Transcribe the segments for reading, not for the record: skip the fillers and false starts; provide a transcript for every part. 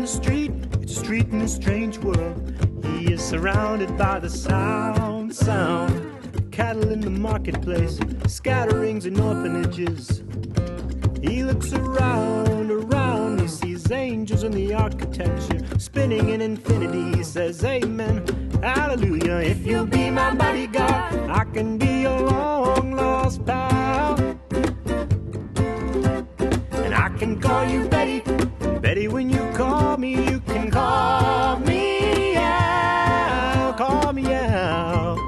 the street, it's a street in a strange world. He is surrounded by the sound. Cattle in the marketplace, scatterings and orphanages. He looks around, he sees angels in the architecture, spinning in infinity. He says, amen, hallelujah. If you'll be my bodyguard, I can be your long lost pal. And I can call you Betty, and Betty, when you call me, you can call me out, call me out.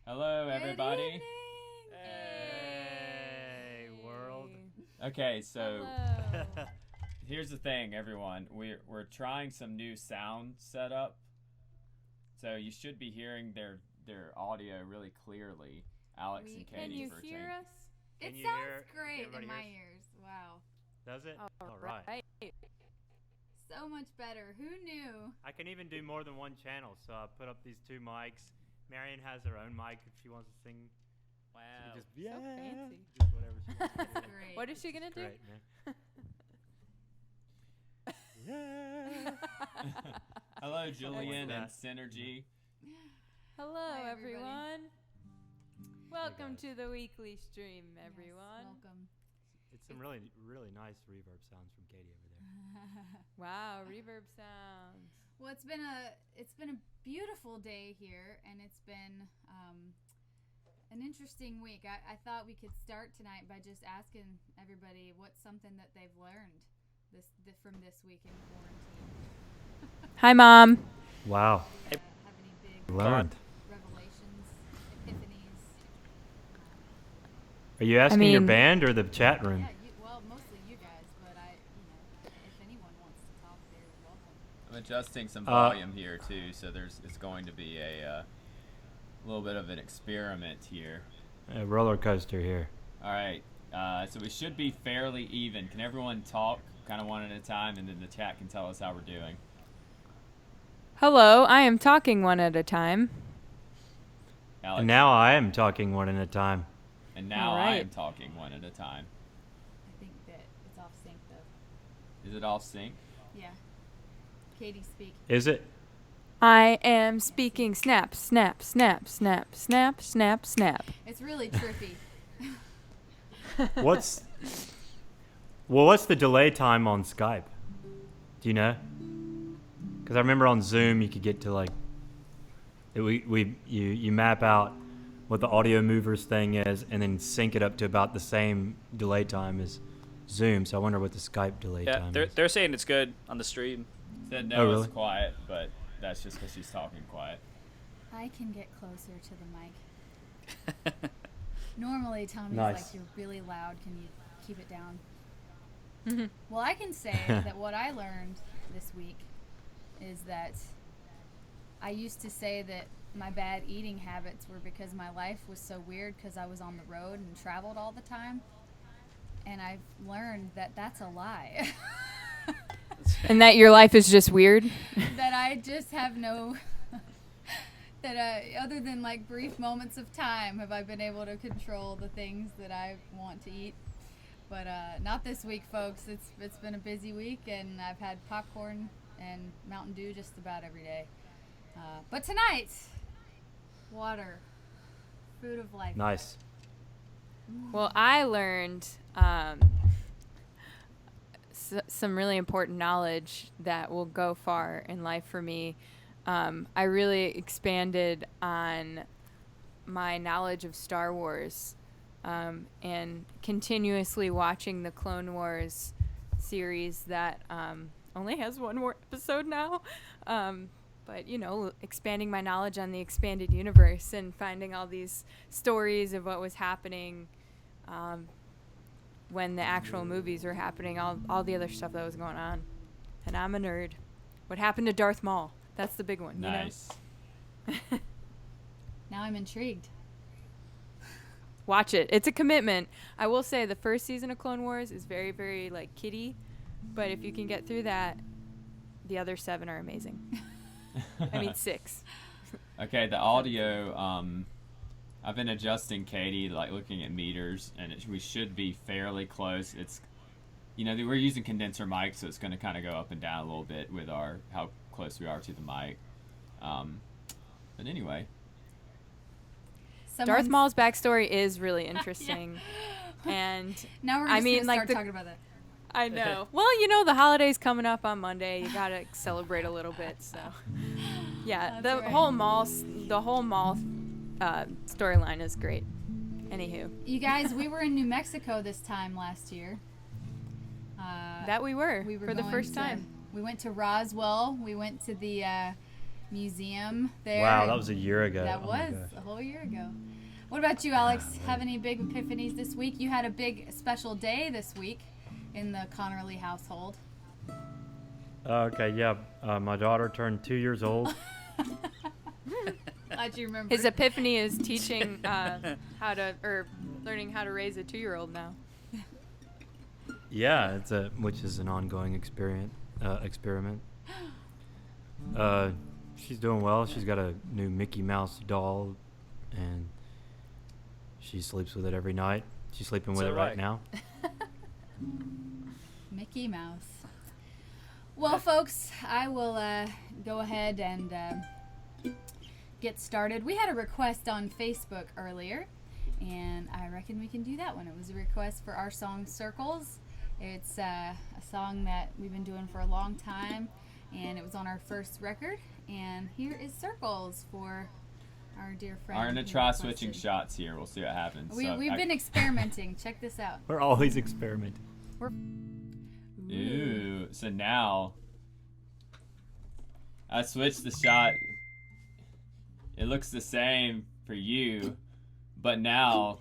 Hello, everybody. Hey, world. Okay, so here's the thing, everyone. We're trying some new sound setup, so you should be hearing their audio really clearly. Alex and Katie. Can you for hear us? It sounds great in my ears. Wow. Does it? All right. So much better. Who knew? I can even do more than one channel, so I put up these two mics. Marion has her own mic if she wants to sing. Wow. Just, So fancy. Just whatever she wants to do. Great. What is she gonna do? Great, man. Hello, Julian and that? Synergy. Hello, Hi, everybody. everyone. Welcome guys. to the weekly stream, everyone. Yes, welcome. It's some really, really nice reverb sounds from Katie over there. Wow, reverb sounds. Well, it's been a beautiful day here, and it's been an interesting week. I thought we could start tonight by just asking everybody what's something that they've learned from this week in quarantine. Hi, Mom. Wow. Have any big Learned. revelations, epiphanies? Are you asking your mean- band or the chat room? Yeah, well, mostly you guys, but if anyone wants to talk, they're welcome. I'm adjusting some volume here too, so it's going to be a little bit of an experiment here. A roller coaster here. All right, so we should be fairly even. Can everyone talk kind of one at a time, and then the chat can tell us how we're doing? Hello, I am talking one at a time. Alex? And now I am talking one at a time. And now All I right. am talking one at a time. I think that it's off sync, though. Is it off sync? Yeah. Katie, speak. Is it? I am speaking snap, snap, snap, snap, snap, snap, snap. It's really trippy. What's the delay time on Skype? Do you know? Because I remember on Zoom you could get to you map out what the audio movers thing is and then sync it up to about the same delay time as Zoom. So I wonder what the Skype delay time is. They're saying it's good on the stream. Said no, Oh, really? it's quiet, but that's just because she's talking quiet. I can get closer to the mic. Normally, Tommy's Nice. like, you're really loud. Can you keep it down? Well, I can say that what I learned this week is that I used to say that my bad eating habits were because my life was so weird because I was on the road and traveled all the time. And I've learned that that's a lie. And that your life is just weird? That I just have no... that other than like brief moments of time have I been able to control the things that I want to eat. But not this week, folks. It's been a busy week, and I've had popcorn and Mountain Dew just about every day. But tonight, water, food of life. Nice. Well, I learned some really important knowledge that will go far in life for me. I really expanded on my knowledge of Star Wars and continuously watching the Clone Wars series that only has one more episode now. But, expanding my knowledge on the expanded universe and finding all these stories of what was happening when the actual movies were happening, all the other stuff that was going on. And I'm a nerd. What happened to Darth Maul? That's the big one. Nice. Now I'm intrigued. Watch it. It's a commitment. I will say the first season of Clone Wars is very, very, kiddie. But if you can get through that, the other 7 are amazing. I mean, 6. Okay, the audio I've been adjusting Katie, like looking at meters, and we should be fairly close. It's, we're using condenser mic, so it's going to kind of go up and down a little bit with how close we are to the mic. But anyway. Darth Maul's backstory is really interesting. And now we're just going to start talking about that. I know. Well, the holiday's coming up on Monday. You got to celebrate a little bit, so. Yeah, the whole Maul storyline is great. Anywho. You guys, we were in New Mexico this time last year. That we were for the first time. We went to Roswell. We went to the museum there. Wow, that was a year ago. That was a whole year ago. What about you, Alex? Have any big epiphanies this week? You had a big special day this week in the Connerly household. Okay, yeah. My daughter turned 2 years old. Glad you remember. His epiphany is teaching learning how to raise a 2-year-old now. Yeah, which is an ongoing experiment. She's doing well. She's got a new Mickey Mouse doll, and she sleeps with it every night. She's sleeping with it right now. Mickey Mouse. Well, folks, I will go ahead and get started. We had a request on Facebook earlier, and I reckon we can do that one. It was a request for our song Circles. It's a song that we've been doing for a long time, and it was on our first record. And here is Circles for our dear friend. I'm going to try switching shots here. We'll see what happens. We've been experimenting. Check this out. We're always experimenting. Ooh, so now I switched the shot. It looks the same for you, but now,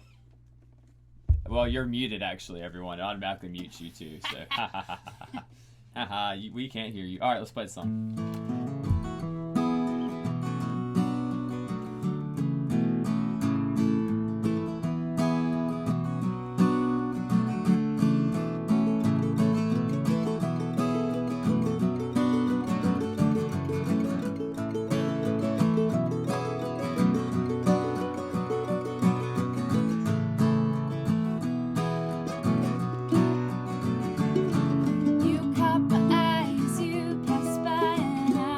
well, you're muted actually, everyone. It automatically mutes you too, so we can't hear you. All right, let's play the song. You caught my eyes, you passed by, and I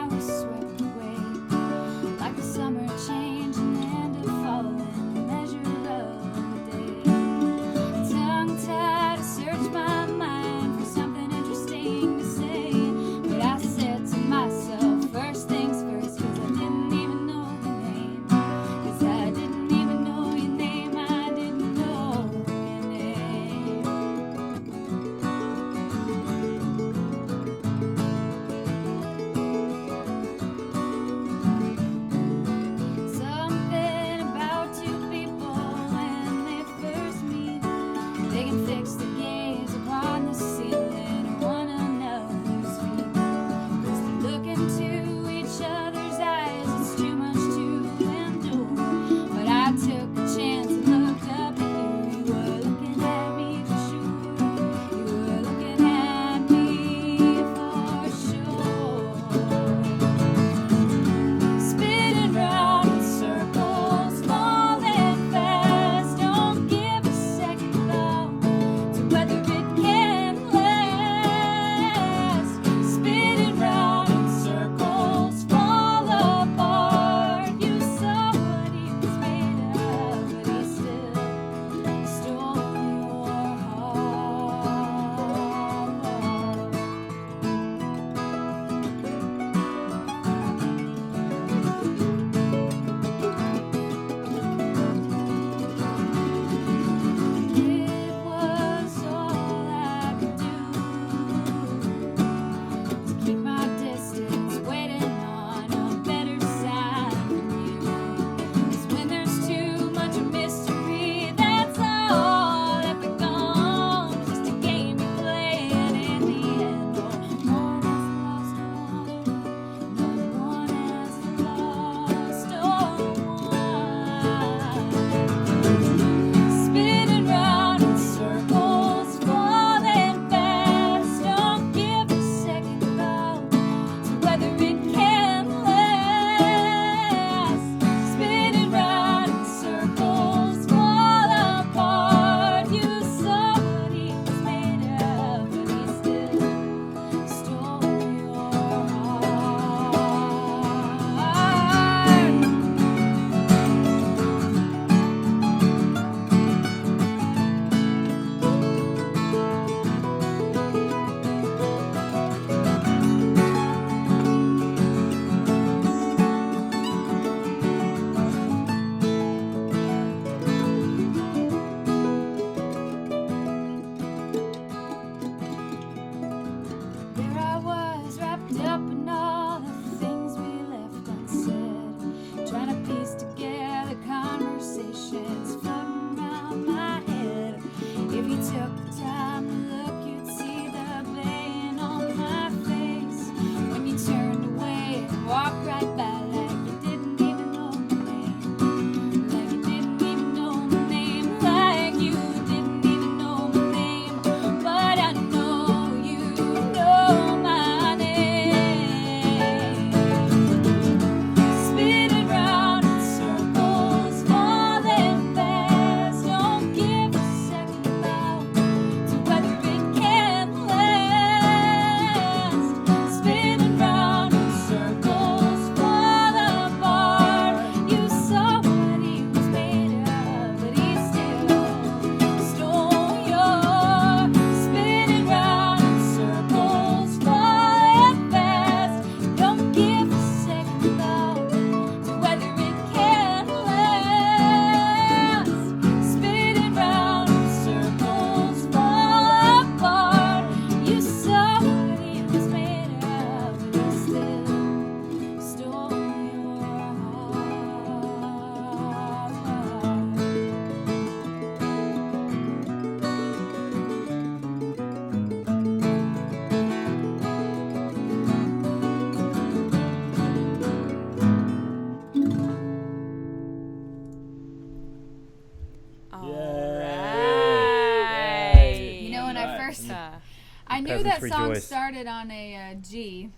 that song rejoice. started on a G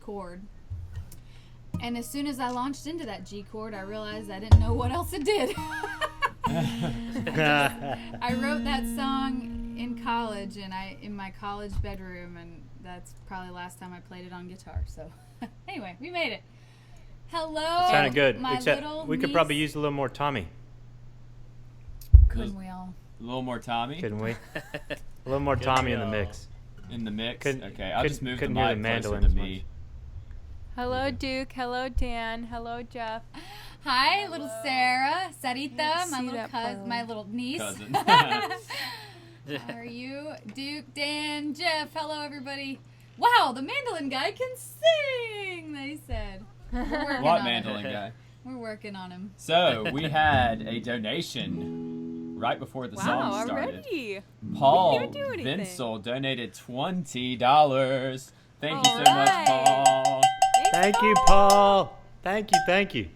chord. And as soon as I launched into that G chord, I realized I didn't know what else it did. I wrote that song in college, and in my college bedroom, and that's probably the last time I played it on guitar. So, anyway, we made it. Hello, Sounded good. my Except little we could niece. probably use a little more Tommy, Couldn't we all? A little more Tommy couldn't we? A little more Tommy in the mix. in the mix. Couldn't- Okay, I'll just move the couldn't hear mic the closer mandolin to as me. Hello, Duke. Hello, Dan. Hello, Jeff. Hi, little Sarah, Sarita, my see little that cousin, bone. my little niece. Cousin. How are you, Duke, Dan, Jeff? Hello, everybody. Wow, the mandolin guy can sing. They said. We're working What on mandolin him. guy? We're working on him. So we had a donation right before the Wow, song started. already. Paul didn't even do anything. Vinsel donated $20. Thank you so All much, right. Paul. Thank you, Paul. Thank you, thank you.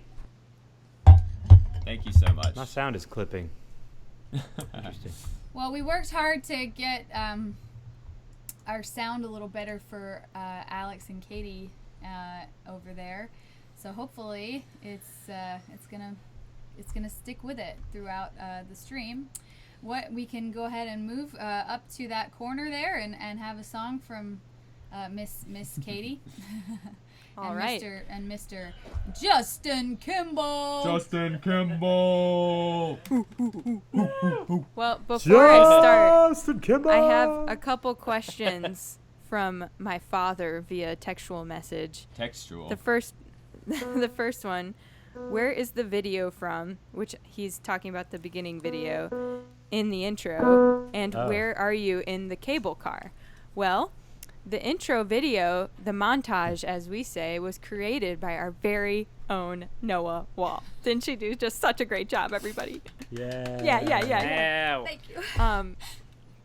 Thank you so much. My sound is clipping. Interesting. Well, we worked hard to get our sound a little better for Alex and Katie over there. So hopefully it's gonna stick with it throughout the stream. What we can go ahead and move up to that corner there and have a song from Miss Katie. All and right. Mr. Justin Kimball. Justin Kimball. Well, before I start, Justin Kimball. I have a couple questions from my father via textual message. Textual. The first one, where is the video from? Which he's talking about the beginning video in the intro. And Oh. where are you in the cable car? Well, the intro video, the montage, as we say, was created by our very own Noah Wall. Didn't she do just such a great job, everybody? Yeah. Yeah. Thank you.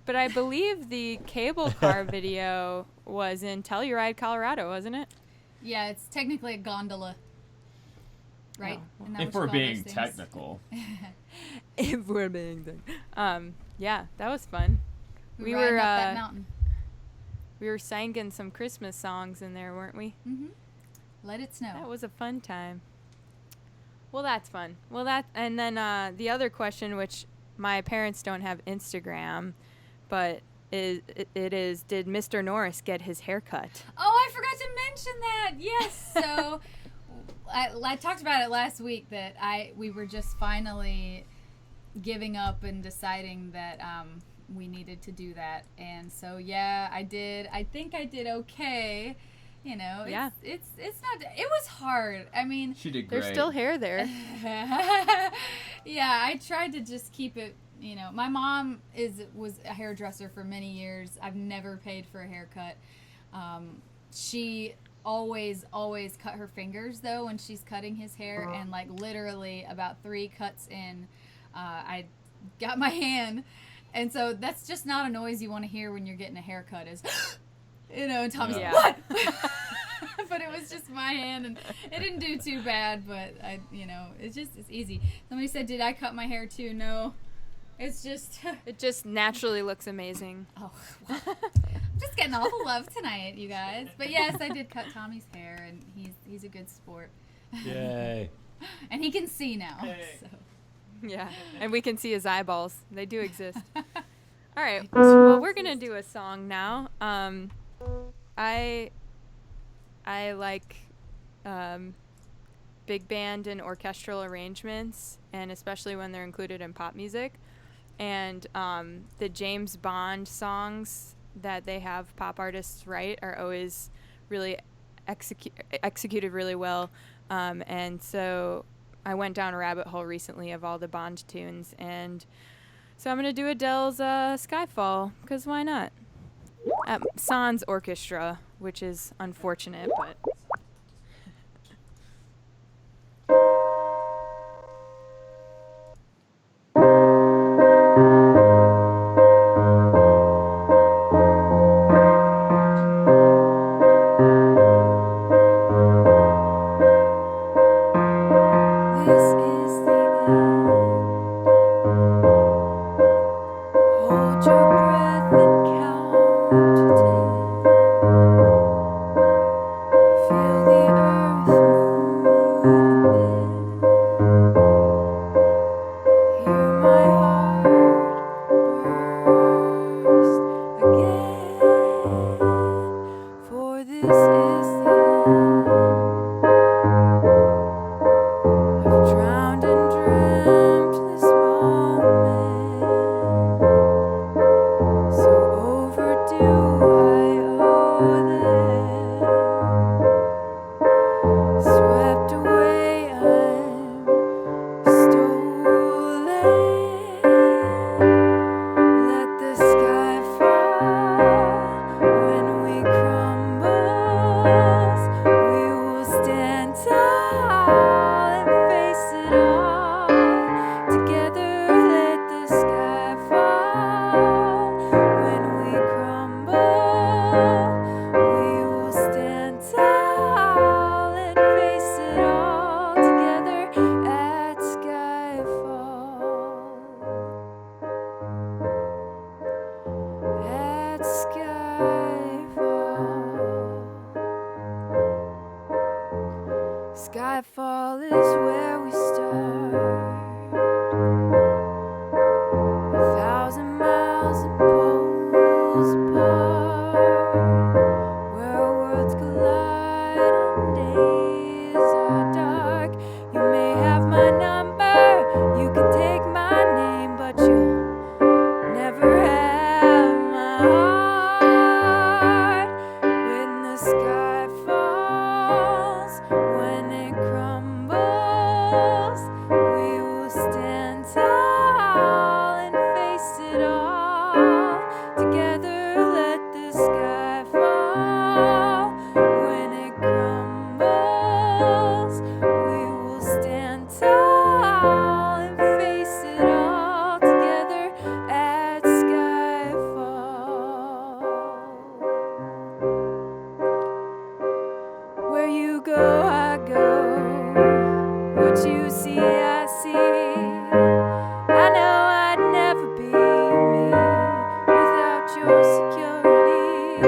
But I believe the cable car video was in Telluride, Colorado, wasn't it? Yeah, it's technically a gondola. Right? Oh. Isn't that if what you we're call being those things? technical. If we're being done. Yeah, that was fun. We We were were, up that mountain. We were singing some Christmas songs in there, weren't we? Mm-hmm. Let it snow. That was a fun time. Well, that's fun. And then the other question, which my parents don't have Instagram, but it is, did Mr. Norris get his hair cut? Oh, I forgot to mention that. Yes. So I talked about it last week that we were just finally giving up and deciding that we needed to do that. And so yeah, I did. I think I did okay. You know, Yeah. it's not. It was hard. I mean, She did great. There's still hair there. yeah, I tried to just keep it. You know, my mom was a hairdresser for many years. I've never paid for a haircut. She always cut her fingers though when she's cutting his hair, and like literally about 3 cuts in, I got my hand, and so that's just not a noise you want to hear when you're getting a haircut. Is you know, and Tommy's Yeah. like, what? But it was just my hand, and it didn't do too bad. But it's easy. Somebody said, "Did I cut my hair too?" No, it's just. It just naturally looks amazing. Oh, well, I'm just getting all the love tonight, you guys. But yes, I did cut Tommy's hair, and he's a good sport. Yay. And he can see now. So. Yeah, and we can see his eyeballs. They do exist. All right, well, we're going to do a song now. I like big band and orchestral arrangements, and especially when they're included in pop music. And the James Bond songs that they have pop artists write are always really executed really well. And so I went down a rabbit hole recently of all the Bond tunes, and so I'm going to do Adele's Skyfall, because why not? Sans orchestra, which is unfortunate, but... This is the end. Hold your breath and count to 10. Skyfall is where we start. 1,000 miles and poles apart, where worlds collide and days are dark. You may have my number, you can take my name, but you'll never have my heart. When the sky falls, when it crumbles, we will stand tall and face it all. Together, let the sky fall. When it crumbles, we will stand tall and face it all. Together at skyfall. Where you go, I go. What you see, I see. I know I'd never be me without your security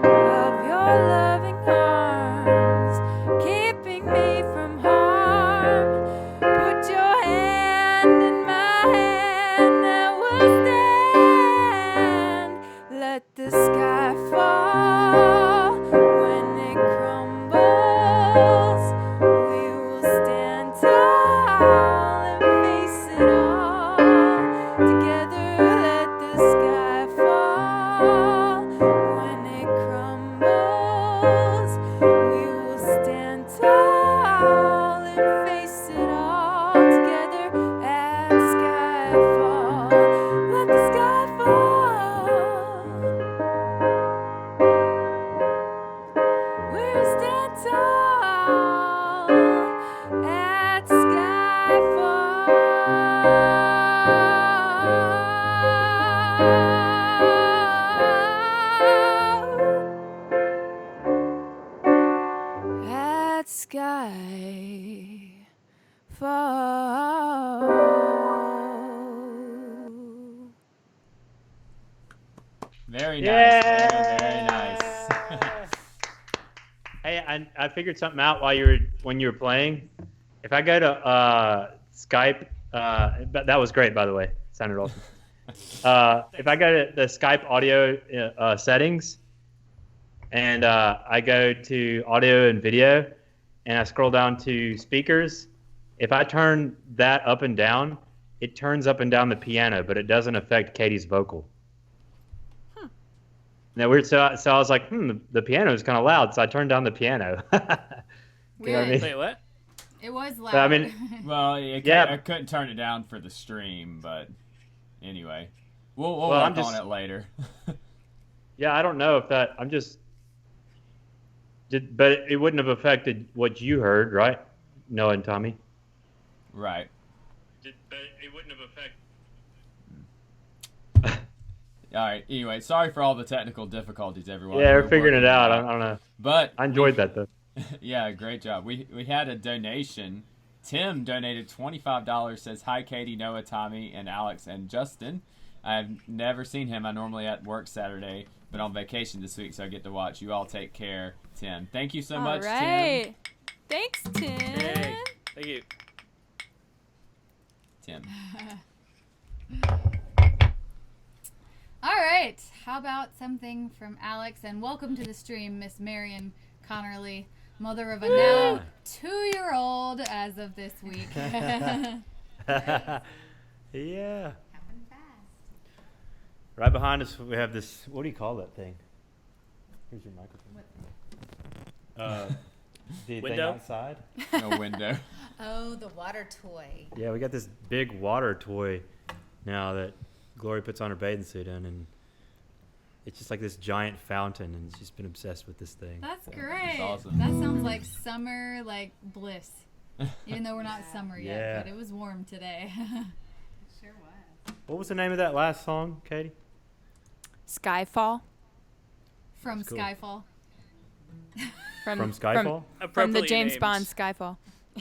of your loving arms, keeping me from harm. Put your hand in my hand, and we'll stand. Let the sky fall. When it crumbles, we will stand tall and face it all. Together, let the sky fall. When it crumbles, we will stand tall and face it all. Together at skyfall. Let the sky fall. We'll stand tall at skyfall. At skyfall. Very nice. Yeah. Very nice. Hey, I figured something out when you were playing. If I go to Skype, but that was great, by the way. Sounded awesome. If I go to the Skype audio settings, and I go to audio and video, and I scroll down to speakers, if I turn that up and down, it turns up and down the piano, but it doesn't affect Katie's vocal. Now weird. So I was like, the piano is kind of loud, so I turned down the piano. You know what I mean? Wait, what? It was loud. But, I mean, Well, Yeah. I couldn't turn it down for the stream, but anyway, we'll Well, work I'm just- on it later. yeah, I don't know if that. But it wouldn't have affected what you heard, right? Noah and Tommy. Right. But it wouldn't have affected. All right. Anyway, sorry for all the technical difficulties, everyone. Yeah, we're figuring it working out. I don't know. But I enjoyed that though. yeah, great job. We had a donation. Tim donated $25. Says hi, Katie, Noah, Tommy, and Alex and Justin. I've never seen him. I normally at work Saturday, but on vacation this week, so I get to watch. You all take care, Tim. Thank you so much, All right. Thanks, Tim. Hey, thank you. Tim. All right. How about something from Alex? And welcome to the stream, Miss Marion Connerly, mother of a now 2-year-old as of this week. Yeah. Happened fast. Right behind us, we have this. What do you call that thing? Here's your microphone. The Window? thing outside. A window. Oh, the water toy. Yeah, we got this big water toy now that Glory puts on her bathing suit in, and it's just like this giant fountain, and she's been obsessed with this thing. That's great. awesome. That sounds like summer, like bliss. Even though we're not summer yet, Yeah. but it was warm today. Sure was. What was the name of that last song, Katie? Skyfall. From That's cool. Skyfall. From Skyfall? From the Appropriately James named. Bond Skyfall.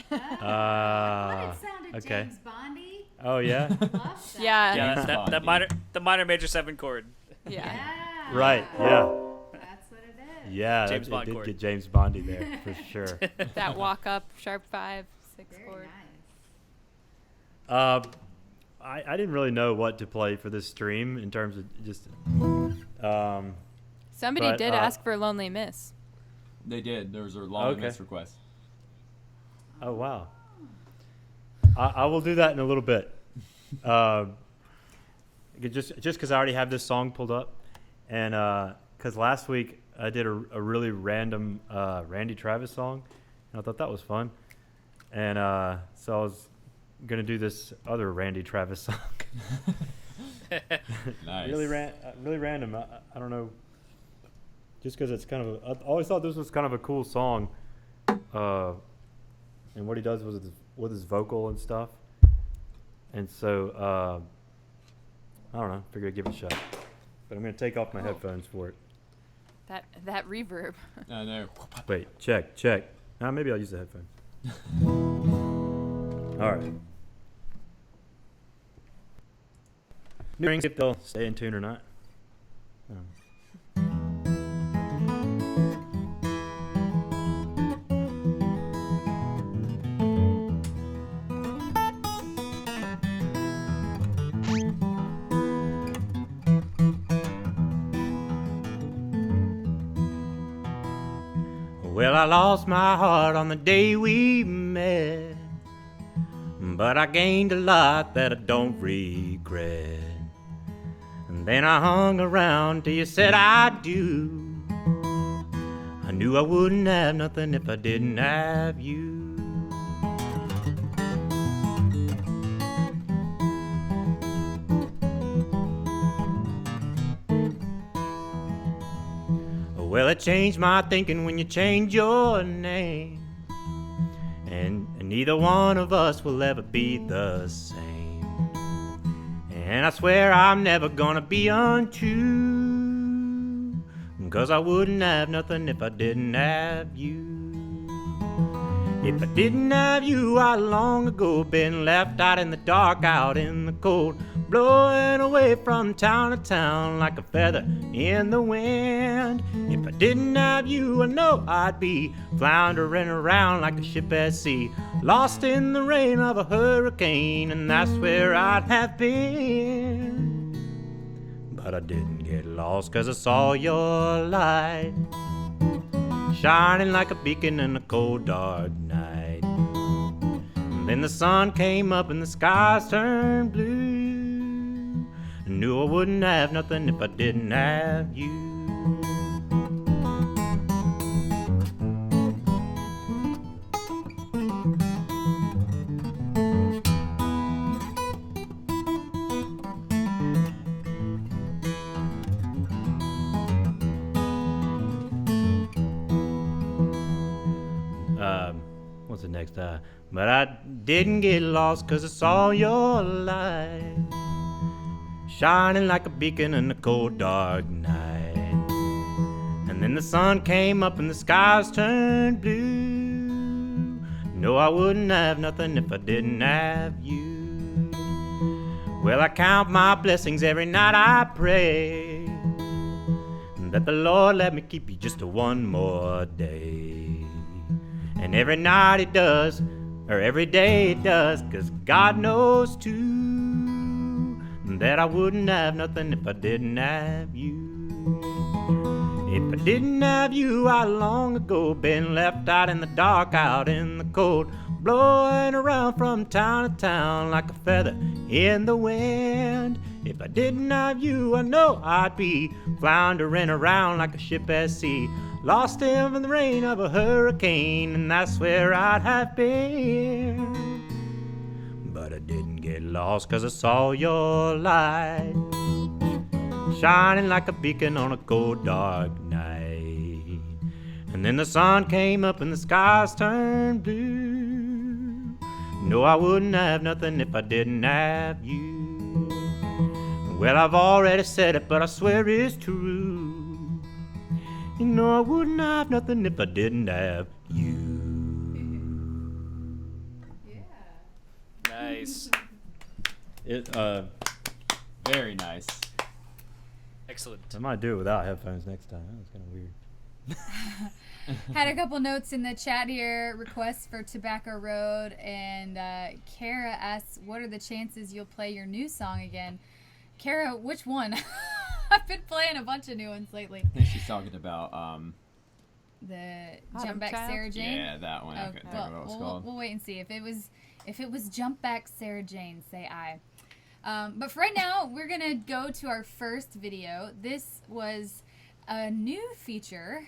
But it sounded okay. James Bondy. Oh yeah. Love that. Yeah. Yeah, James that Bond, the minor major 7 chord. Yeah. Yeah. Right. Yeah. That's what it is. Yeah, James it Bond did chord. get James Bondy there for sure. That walk up, sharp 5, 6 Very chord. nice. I didn't really know what to play for this stream in terms of just. Somebody But, did ask for Lonely Miss. They did. There was a long Okay. miss request. Oh wow. I will do that in a little bit. Just because I already have this song pulled up, and because last week I did a really random Randy Travis song, and I thought that was fun, and so I was gonna do this other Randy Travis song. Nice. really random. I don't know. Just because it's kind of I always thought this was kind of a cool song, and what he does with his vocal and stuff, and so I don't know. Figured I'd give it a shot, but I'm gonna take off my headphones for it. That reverb. I know. Wait, check. Maybe I'll use the headphones. All right. New rings if they'll stay in tune or not. Well, I lost my heart on the day we met, but I gained a lot that I don't regret. And then I hung around till you said I do. I knew I wouldn't have nothing if I didn't have you. Well, it changed my thinking when you changed your name, and neither one of us will ever be the same. And I swear I'm never gonna be untrue, 'cause I wouldn't have nothing if I didn't have you. If I didn't have you, I'd long ago been left out in the dark, out in the cold, blowing away from town to town like a feather in the wind. If I didn't have you, I know I'd be floundering around like a ship at sea, lost in the rain of a hurricane, and that's where I'd have been. But I didn't get lost 'cause I saw your light shining like a beacon in a cold dark night. And then the sun came up and the skies turned blue. I knew I wouldn't have nothing if I didn't have you. What's the next? But I didn't get lost 'cause I saw your light shining like a beacon in the cold dark night. And then the sun came up and the skies turned blue. No, I wouldn't have nothing if I didn't have you. Well, I count my blessings every night I pray that the Lord let me keep you just one more day. And every night it does, or every day it does, 'cause God knows too that I wouldn't have nothing if I didn't have you. If I didn't have you, I'd long ago been left out in the dark, out in the cold, blowing around from town to town like a feather in the wind. If I didn't have you, I know I'd be floundering around like a ship at sea, lost in the rain of a hurricane, and that's where I'd have been. But I didn't get lost 'cause I saw your light shining like a beacon on a cold dark night. And then the sun came up and the skies turned blue. No, I wouldn't have nothing if I didn't have you. Well, I've already said it, but I swear it's true. You know I wouldn't have nothing if I didn't have you. Nice. It Very nice. Excellent. I might do it without headphones next time. That was kind of weird. Had a couple notes in the chat here. Requests for Tobacco Road, and Kara asks, "What are the chances you'll play your new song again?" Kara, which one? I've been playing a bunch of new ones lately. I think she's talking about The Autumn Jump Back Child? Sarah Jane. yeah, that one. I couldn't think of what it was called. We'll wait and see if it was Jump Back Sarah Jane. Say I. But for right now, we're gonna go to our first video. This was a new feature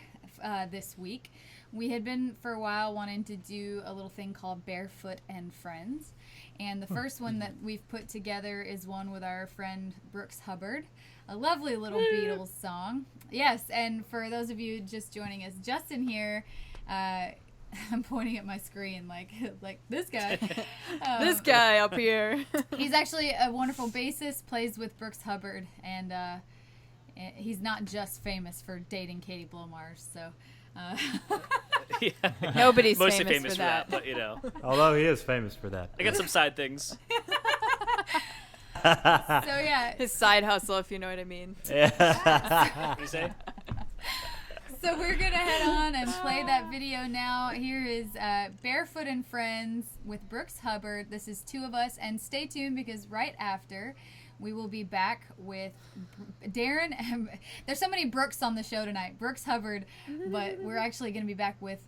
this week. We had been for a while wanting to do a little thing called Barefoot and Friends, and the first one that we've put together is one with our friend Brooks Hubbard, a lovely little Beatles song. Yes, and for those of you just joining us, Justin here, I'm pointing at my screen like this guy. This guy up here. He's actually a wonderful bassist, plays with Brooks Hubbard, and he's not just famous for dating Katie Blomars, so... Yeah. Nobody's Mostly famous for that. but you know, Although he is famous for that. I got some side things. So yeah, His side hustle, if you know what I mean. Yeah. What do you say? so we're gonna head on and play that video now. Here is Barefoot and Friends with Brooks Hubbard. This is two of us, and stay tuned because right after we will be back with Darin. There's so many Brooks on the show tonight. Brooks Hubbard, but we're actually going to be back with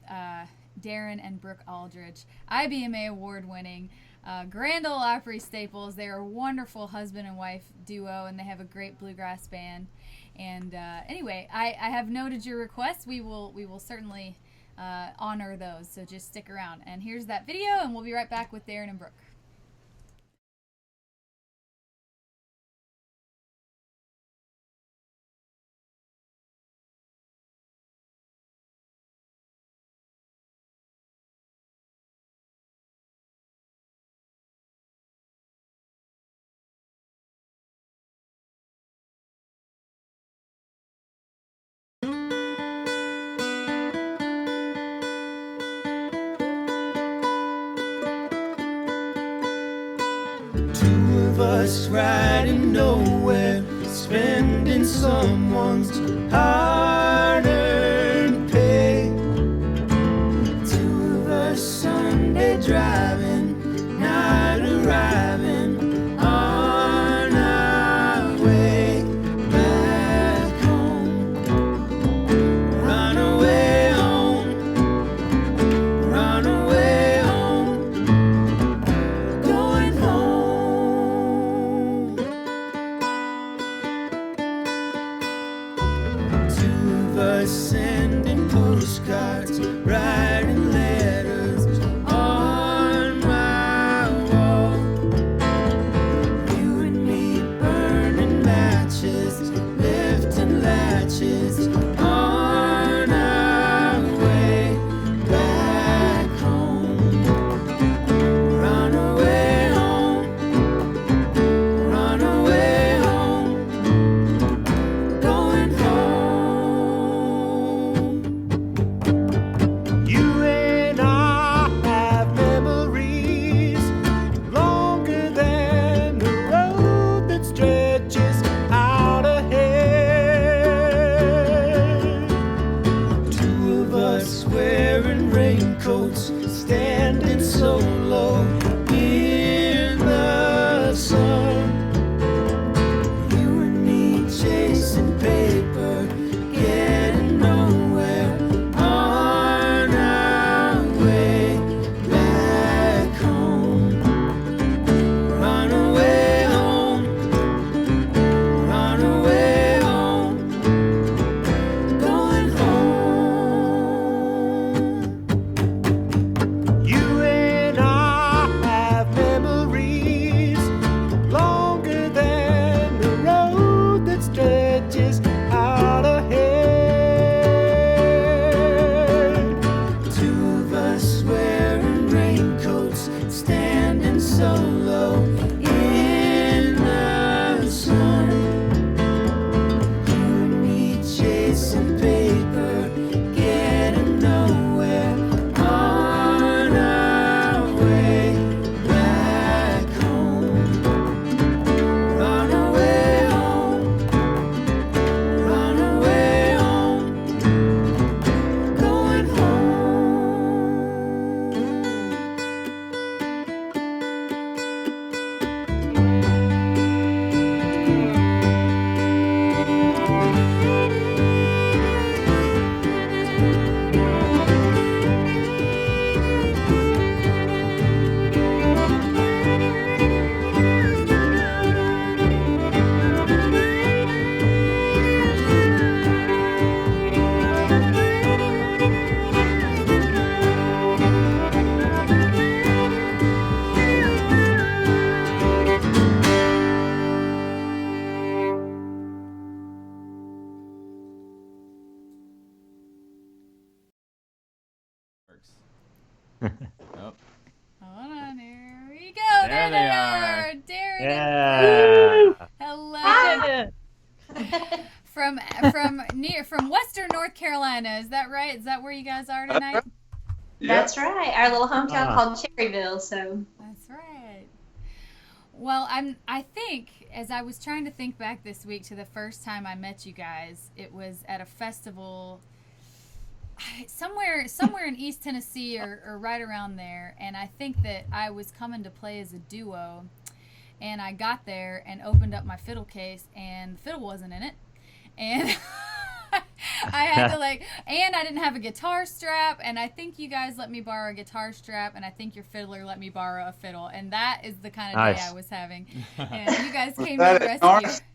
Darin and Brooke Aldridge, IBMA award-winning Grand Ole Opry staples. They are a wonderful husband and wife duo, and they have a great bluegrass band. And anyway, I have noted your requests. We will certainly honor those, so just stick around. And here's that video, and we'll be right back with Darin and Brooke. Two of us riding nowhere, spending someone's hard-earned pay. Two of us Sunday driving, not arriving on our way back home. Run away home, run away home, going home. Two of us sending postcards, writing letters on my wall. You and me burning matches, lifting latches on our way back home. Run away home, run away home, going home. You and I have memories longer than the road that stretches out ahead. Two of us wearing raincoats, standing so low in the sun. You and me chasing paper, getting nowhere on our way back home. Run away home, run away home, going home. You and I Oh, Hold on, here we go. There they are. Darin Yeah. and Brooke. Hello. From Western North Carolina. Is that right? Is that where you guys are tonight? That's right. Our little hometown Ah. called Cherryville. So That's right. Well, I think as I was trying to think back this week to the first time I met you guys, it was at a festival somewhere in East Tennessee or right around there, and I think that I was coming to play as a duo, and I got there and opened up my fiddle case, and the fiddle wasn't in it, and I had to and I didn't have a guitar strap, and I think you guys let me borrow a guitar strap, and I think your fiddler let me borrow a fiddle, and that is the kind of day Nice. I was having, and you guys came to the rescue.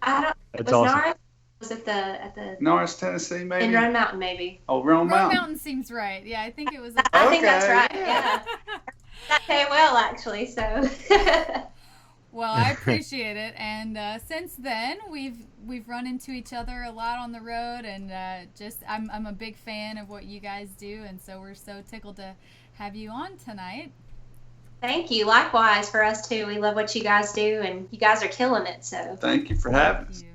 I don't. That's was awesome. Norris was at the Norris, Tennessee, maybe? in Roan Mountain maybe. Oh, Roan Roan Mountain. Mountain seems right. Yeah, I think it was. I think that's Okay, right. yeah. Yeah. That day well actually. So. Well, I appreciate it, and since then we've run into each other a lot on the road, and I'm a big fan of what you guys do, and so we're so tickled to have you on tonight. Thank you. Likewise for us too. We love what you guys do, and you guys are killing it. So. Thank you for having us. Thank you.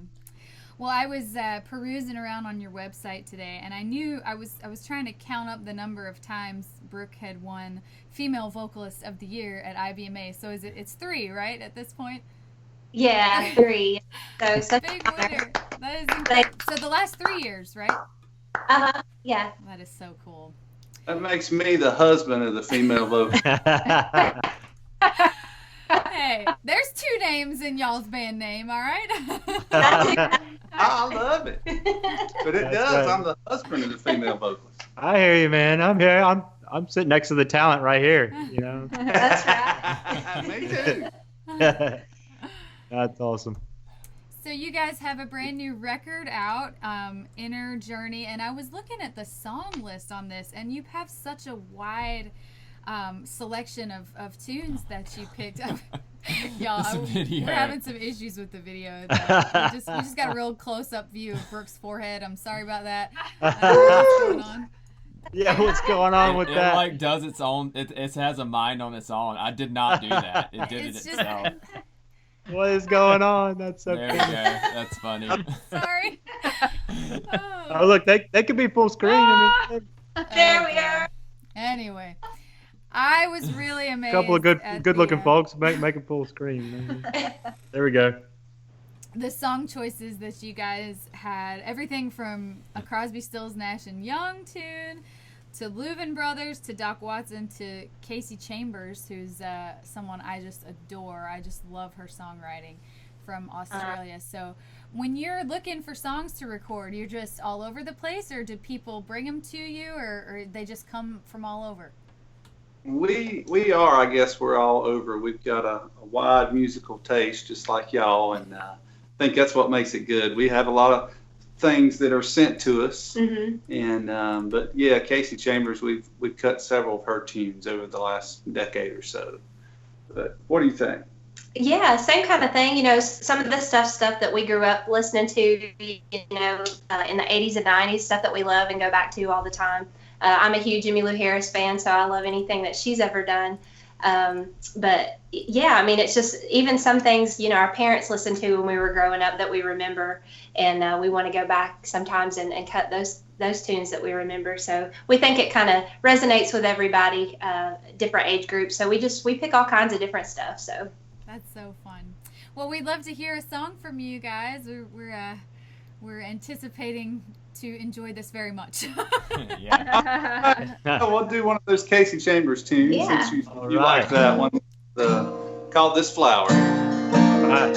Well, I was perusing around on your website today, and I knew I was trying to count up the number of times Brooke had won Female Vocalist of the Year at IBMA. So it's 3, right, at this point? Yeah, 3. So such Big an honor. winner. That is incredible. So the last 3 years, right? Yeah. That is so cool. That makes me the husband of the female vocal. Hey, there's 2 names in y'all's band name, all right? I love it. But it That's does. right. I'm the husband of the female vocalist. I hear you, man. I'm here. I'm sitting next to the talent right here. You know. That's right. Me too. That's awesome. So you guys have a brand new record out, Inner Journey, and I was looking at the song list on this, and you have such a wide selection of tunes that you picked up. Y'all, This video. we're having some issues with the video. We just got a real close-up view of Brooke's forehead. I'm sorry about that. I don't know what's going on. Yeah, what's going on with it that? like does its own. It has a mind on its own. I did not do that. It did It's it just- itself. What is going on? That's so There we funny. go. That's funny. Sorry. Oh, look, they could be full screen. I mean, There we are. Anyway, I was really a amazed. couple of at good-looking the, folks make a full screen. There we go. the song choices that you guys had, everything from a Crosby, Stills, Nash and Young tune to Louvin Brothers to Doc Watson to Casey Chambers, who's someone I just adore. I just love her songwriting from Australia. So when you're looking for songs to record, you're just all over the place, or do people bring them to you, or they just come from all over? We are, I guess, we're all over. We've got a wide musical taste, just like y'all, and I think that's what makes it good. We have a lot of things that are sent to us, and but yeah, Casey Chambers, we've cut several of her tunes over the last decade or so. But what do you think? Yeah, same kind of thing. You know, some of the stuff that we grew up listening to, you know, in the 80s and 90s, stuff that we love and go back to all the time. I'm a huge Emmylou Harris fan, so I love anything that she's ever done. But yeah, I mean, it's just even some things, you know, our parents listened to when we were growing up that we remember, and we want to go back sometimes and cut those tunes that we remember. So we think it kind of resonates with everybody, different age groups. So we pick all kinds of different stuff. So. That's so fun. Well, we'd love to hear a song from you guys. We're anticipating to enjoy this very much. Yeah. Oh, we'll do one of those Casey Chambers tunes Yeah. since All you right. like that one. Called This Flower. All right.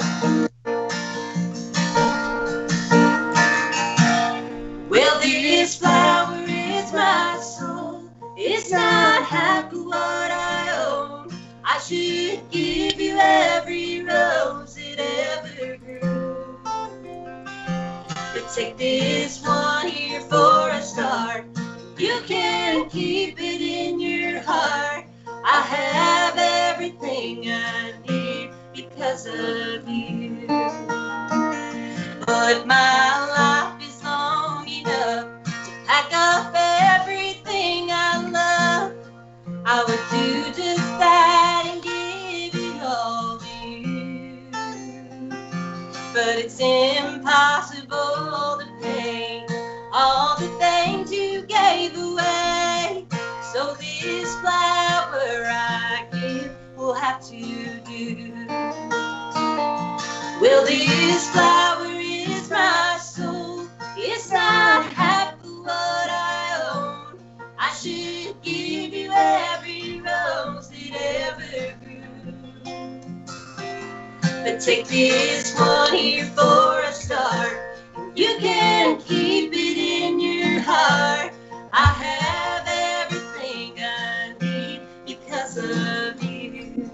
Well, this flower is my soul. It's not half of what I own. I should give you every rose that ever grew. But take this one here for a start. You can keep it in your heart. I have everything I need because of you. But my life is long enough to pack up everything I love I would do just that and give it all to you. But it's impossible to pay all the things you gave away. So this flower I give will have to do. Well, this flower is my soul. It's not half of what I own. I should give you every rose that ever grew. But take this one here for a start. You can keep it in your heart. I have everything I need because of you.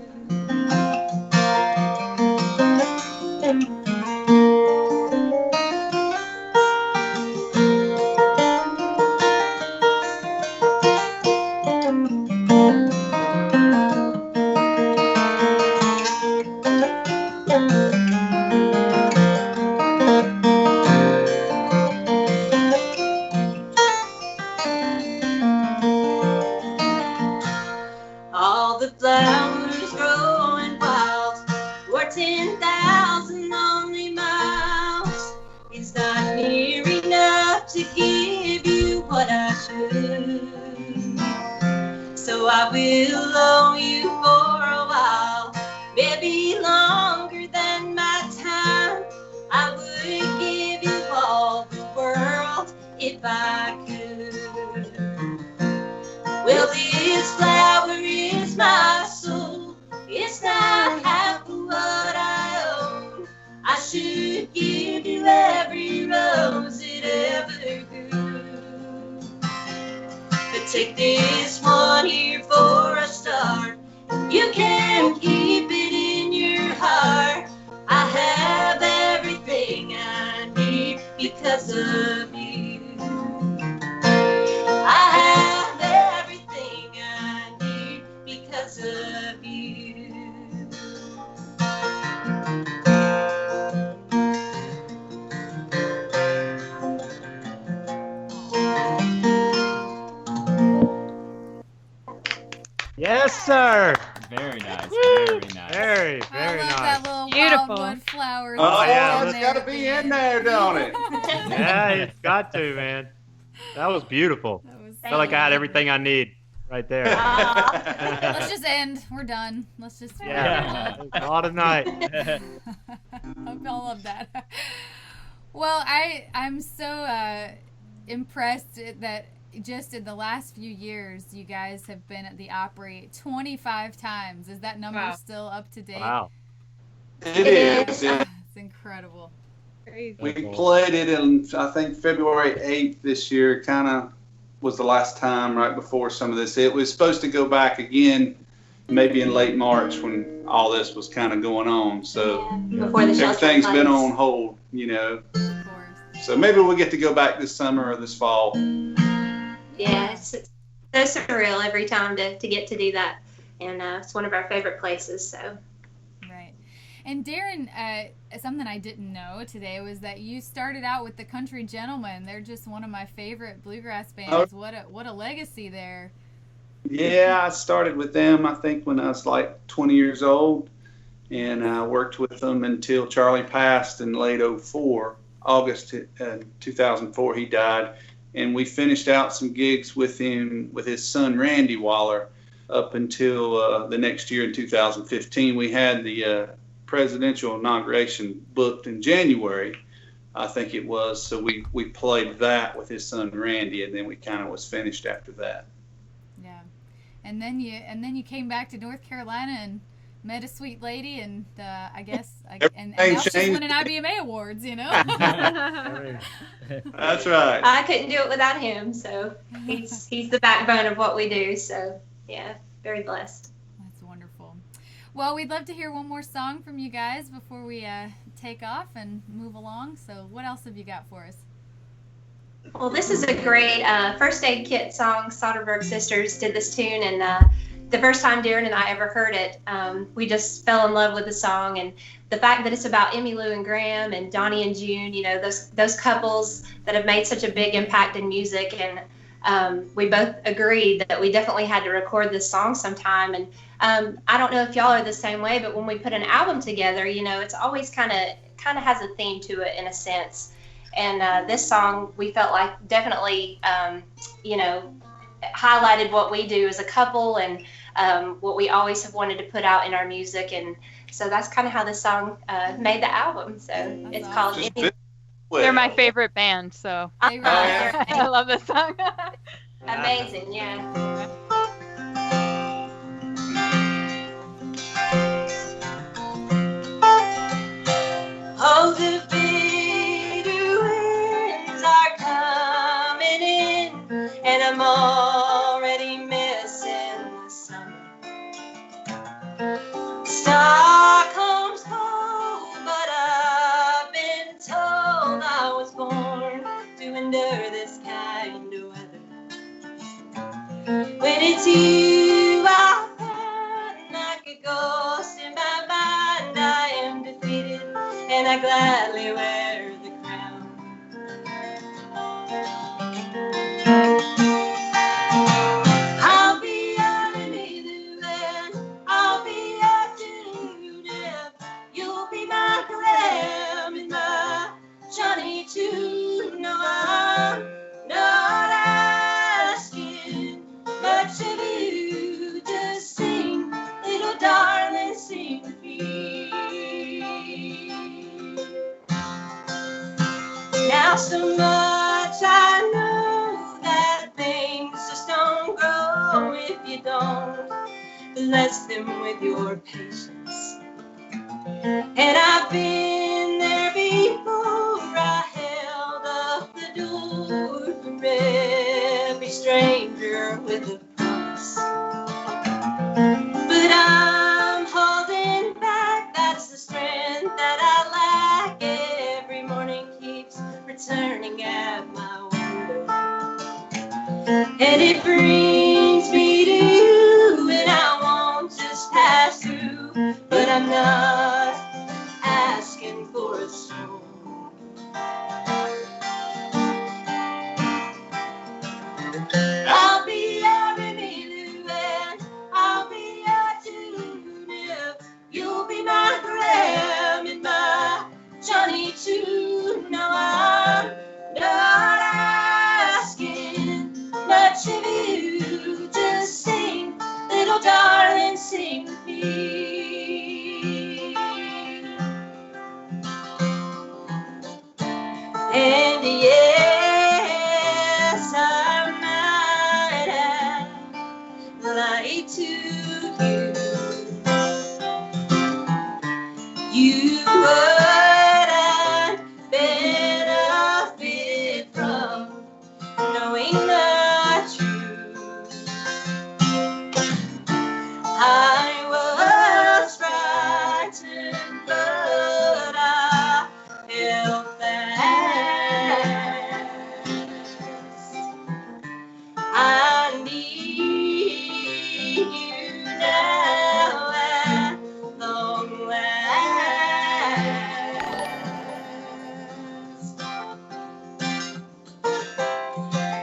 All the flowers growing wild for 10,000 lonely miles. It's not near enough to give you what I should. So I will loan you for a while, maybe longer than my time. I would give you all the world if I could. Well, this flower is my soul. It's not half of what I own. I should give you every rose that ever grew. But take this one here for a start. You can keep it in your heart. I have everything I need because of you. I have everything I need because of you. Yes, sir. Very nice. Woo! Very nice. Very, I very love nice. that little Beautiful. wildwood flower. Oh, that's yeah, in it's there got to at the be in end. there, don't it? Yeah, it's got to, man. That was beautiful. That was Felt like I had everything I need right there. Let's just end. We're done. Let's just. Yeah, it was a lot of night. I love that. Well, I'm so impressed that just in the last few years, you guys have been at the Opry 25 times. Is that number Wow. still up to date? Wow. It is. Yeah. It's incredible. Crazy. We played it in, I think, February 8th this year. Kind of was the last time right before some of this. It was supposed to go back again maybe in late March when all this was kind of going on. So Before the shelter everything's been place. on hold, you know. Of course. So maybe we'll get to go back this summer or this fall. Yeah, it's so surreal every time to get to do that. And it's one of our favorite places, so. Right. And Darin, something I didn't know today was that you started out with the Country Gentlemen. They're just one of my favorite bluegrass bands. What a legacy there. Yeah, I started with them, I think, when I was like 20 years old. And I worked with them until Charlie passed in late 04. August 2004, he died. And we finished out some gigs with him, with his son, Randy Waller, up until the next year in 2015. We had the presidential inauguration booked in January, I think it was. So we played that with his son, Randy, and then we kind of was finished after that. Yeah. And then you came back to North Carolina and met a sweet lady, and I guess and now she's changed. winning IBMA awards, you know. That's right. I couldn't do it without him, so he's the backbone of what we do. So, yeah, very blessed. That's wonderful. Well, we'd love to hear one more song from you guys before we take off and move along. So what else have you got for us? Well, this is a great First Aid Kit song. Soderbergh Sisters did this tune, and the first time Darin and I ever heard it, we just fell in love with the song. And the fact that it's about Emmy Lou and Graham and Donnie and June, you know, those couples that have made such a big impact in music. And we both agreed that we definitely had to record this song sometime. And I don't know if y'all are the same way, but when we put an album together, it's always kind of has a theme to it in a sense. And this song, we felt like definitely, highlighted what we do as a couple and what we always have wanted to put out in our music. And so that's kind of how this song made the album. So it's called Any. They're my favorite band, so I love this song. Amazing, yeah. Oh, the bitter winds are coming in, and I'm already missing the summer. Stockholm's cold, but I've been told I was born to endure this kind of weather. When it's you I find like a ghost in my mind, I am defeated and I gladly wear the crown. I'll be your Emilu and I'll be your Judah. You'll be my Graham and my Johnny too. No, I'm not asking much of you. Just sing, little darling, sing with me. Now so much I know that things just don't grow if you don't bless them with your patience. And I've been there before, I held up the door for every stranger with a promise. But I'm holding back, that's the strength that I lack. Every morning keeps returning at my window, and it brings me to you, and I won't just pass through, but I'm not asking for a soul. I'll be your Emilu and I'll be your Judah. You'll be my Graham and my Johnny too. No, I'm not asking much of you. Just sing, little darling, sing with me. And yes, I might have lied to you. You wouldn't benefit from knowing the truth. I was frightened, but I held fast. I need you now at long last.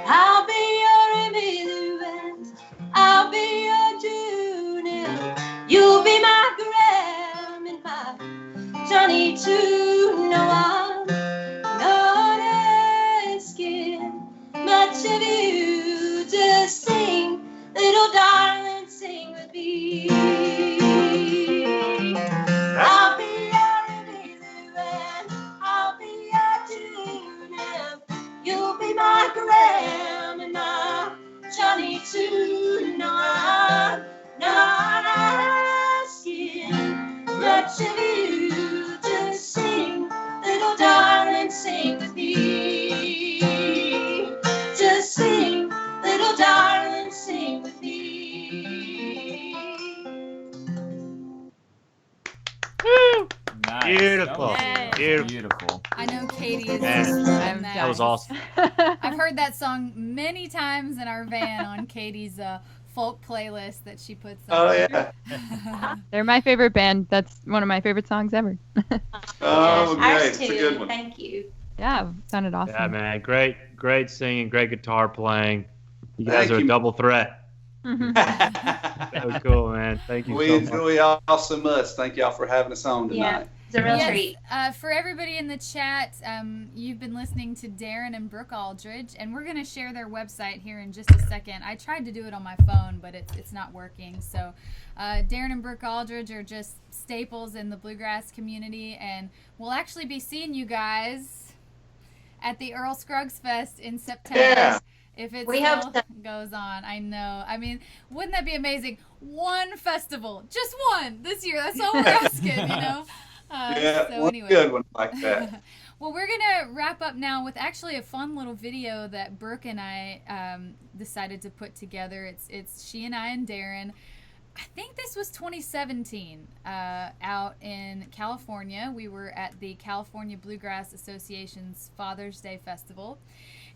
I'll be your Emilu and I'll be your Judah. You'll be my Graham and my Johnny too. No, I'm not asking much of you. Just sing, little darling, sing with me. I'll be your Emilu and I'll be your Judah. You'll be my Graham and my Johnny too. No, I'm not asking much of you. Just sing, little darling, sing with me. Just sing, little darling, sing with me. Nice. Beautiful. That was Yay. beautiful. I know Katie is Man, just loving that. That was awesome. I've heard that song many times in our van on Katie's folk playlist that she puts on. Oh, yeah. They're my favorite band. That's one of my favorite songs ever. Oh, great. Ours It's a good too. one. Thank you. Yeah, sounded awesome. Yeah, man. Great singing, great guitar playing. You guys Thank are a you. double threat. So cool, man. Thank you We so much. enjoy y'all so much. Thank y'all for having us on Yeah, tonight. it's a real Yes, treat. for everybody in the chat, you've been listening to Darin and Brooke Aldridge, and we're going to share their website here in just a second. I tried to do it on my phone, but it's not working. So Darin and Brooke Aldridge are just staples in the bluegrass community, and we'll actually be seeing you guys at the Earl Scruggs Fest in September. Yeah. If it We still hope so. goes on. I know. I mean, wouldn't that be amazing? One festival. Just one this year. That's all we're asking, you know? Yeah, So one anyway. good one like that. Well, we're going to wrap up now with actually a fun little video that Brooke and I decided to put together. It's she and I and Darin. I think this was 2017 out in California. We were at the California Bluegrass Association's Father's Day Festival.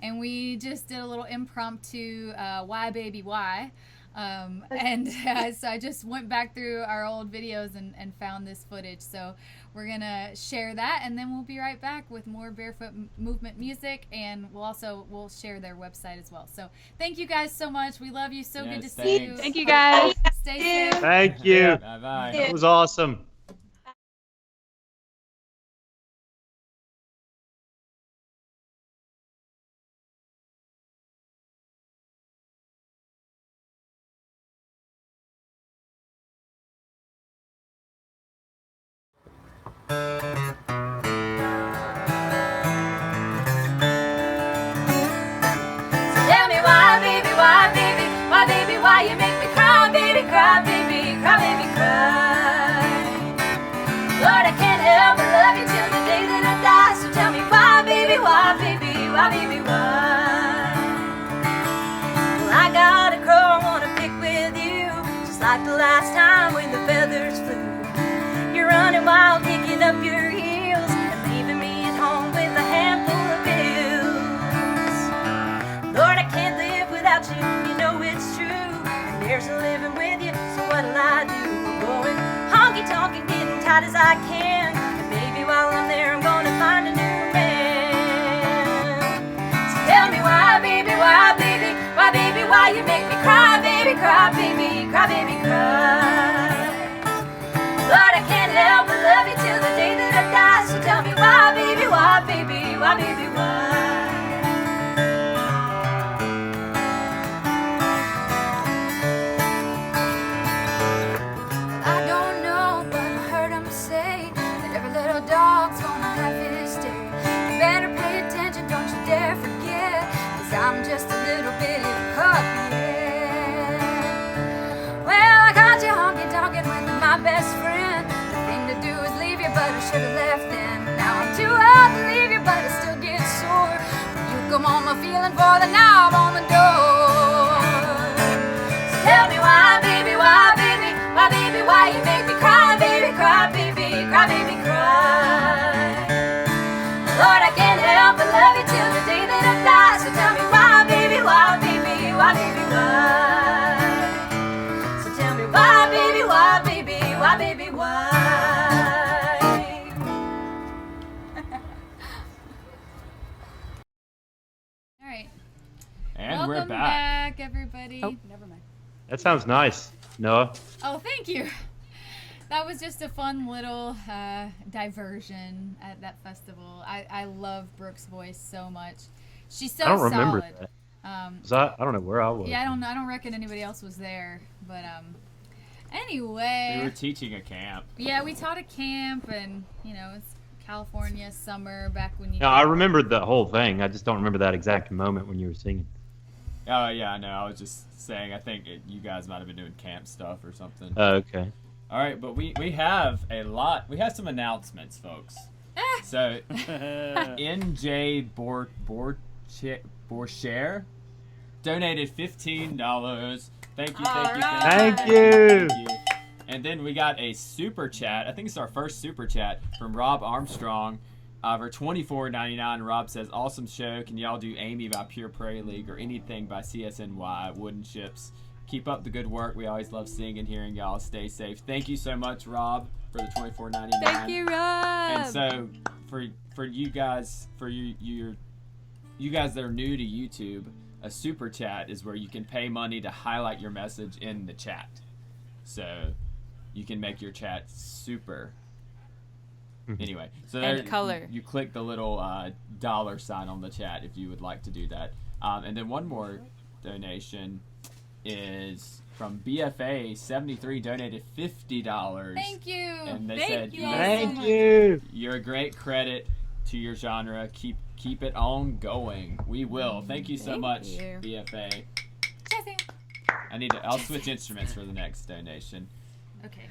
And we just did a little impromptu Why Baby Why. So I just went back through our old videos and found this footage. So we're going to share that, and then we'll be right back with more Barefoot Movement music, and we'll share their website as well. So thank you guys so much. We love you. So good to Yes, see thanks. you. Thank you, guys. Stay safe. Thank you. Bye-bye. That was awesome. Tell me why, baby, why you make me cry, baby, cry, baby, cry, baby, cry. Lord, I can't help but love you till the day that I die. So tell me why, baby, why, baby, why, baby, why? Well, I got a crow I wanna pick with you, just like the last time when the feathers flew. You're running wild, kicking up your heels, and leaving me at home with a handful of bills. Lord, I can't live without you, you know it's true. And there's no living with you, so what'll I do? I'm going honky-tonk and getting tight as I can. And maybe while I'm there, I'm gonna find a new man. So tell me why, baby, why you make me cry, baby, cry, baby, cry, baby, cry. Lord, I can't help but love you till the day that I die. So tell me why, baby, why, baby, why, baby, why? I don't know, but I heard him say that every little dog's gonna have his day. You better pay attention, don't you dare forget, 'cause I'm just a little bitty puppy, yeah. Well, I got you honky-tonkin' with my best friend. The thing to do is leave you, but I should've left then. Now I'm too old to leave you, but I still get sore when you come on my feeling for the knob on the door. So tell me why, baby, why you make me cry, baby, cry, baby, cry, baby, cry. Lord, I can't help but love you till the day that I die. So tell me why, baby, why, baby, why, baby, why? So tell me why, baby, why, baby, why, baby, why? All right. And Welcome we're back. everybody. Oh. Never mind. That sounds nice, Noah. Oh, thank you. That was just a fun little diversion at that festival. I love Brooke's voice so much. She's so I don't remember solid. that. 'Cause I don't know where I was. Yeah, I don't reckon anybody else was there, but We anyway. were teaching a camp. Yeah, we taught a camp, and you know it's California summer back when you. No, I remembered the whole thing. I just don't remember that exact moment when you were singing. Oh, yeah, I know. I was just saying, I think you guys might have been doing camp stuff or something. Oh, okay. All right, but we have a lot. We have some announcements, folks. So, NJ Borchere donated $15. Thank you, thank you, Thank you. thank you. And then we got a super chat. I think it's our first super chat from Rob Armstrong for $24.99. Rob says, "Awesome show. Can y'all do Amy by Pure Prairie League or anything by CSNY Wooden Ships? Keep up the good work. We always love seeing and hearing y'all. Stay safe." Thank you so much, Rob, for the $24.99. Thank you, Rob. And so for you guys, you guys that are new to YouTube, A super chat is where you can pay money to highlight your message in the chat. So you can make your chat super. Anyway, so And there, color. You click the little dollar sign on the chat if you would like to do that. And then one more donation is from BFA 73 donated $50. Thank you. And they Thank said, you. Thank you. "You're a great credit to your genre. Keep it on going. We will." Thank you so Thank much, you. BFA. Jesse. I'll switch instruments for the next donation. Okay.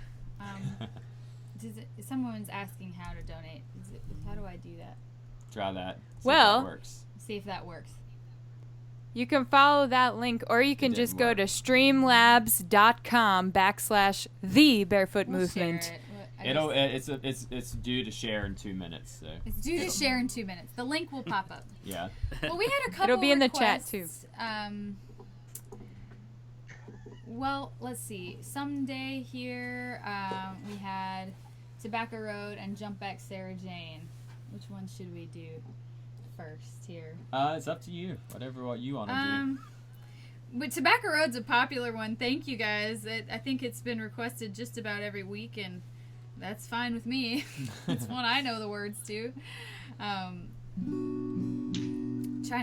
Someone's asking how to donate. How do I do that? Try that. See if Well- that works. See if that works. You can follow that link, or you can It just didn't go work. to streamlabs.com/the Barefoot We'll Movement. share it. It's due to share in 2 minutes. So It's due to share in 2 minutes. The link will pop up. yeah. Well, we had a couple. It'll be in the chat, too. requests. Well, let's see. Someday here, we had Tobacco Road and Jump Back Sarah Jane. Which one should we do first here? It's up to you. Whatever you want to do. But Tobacco Road's a popular one. Thank you guys. I think it's been requested just about every week, and that's fine with me. It's one I know the words to. Trying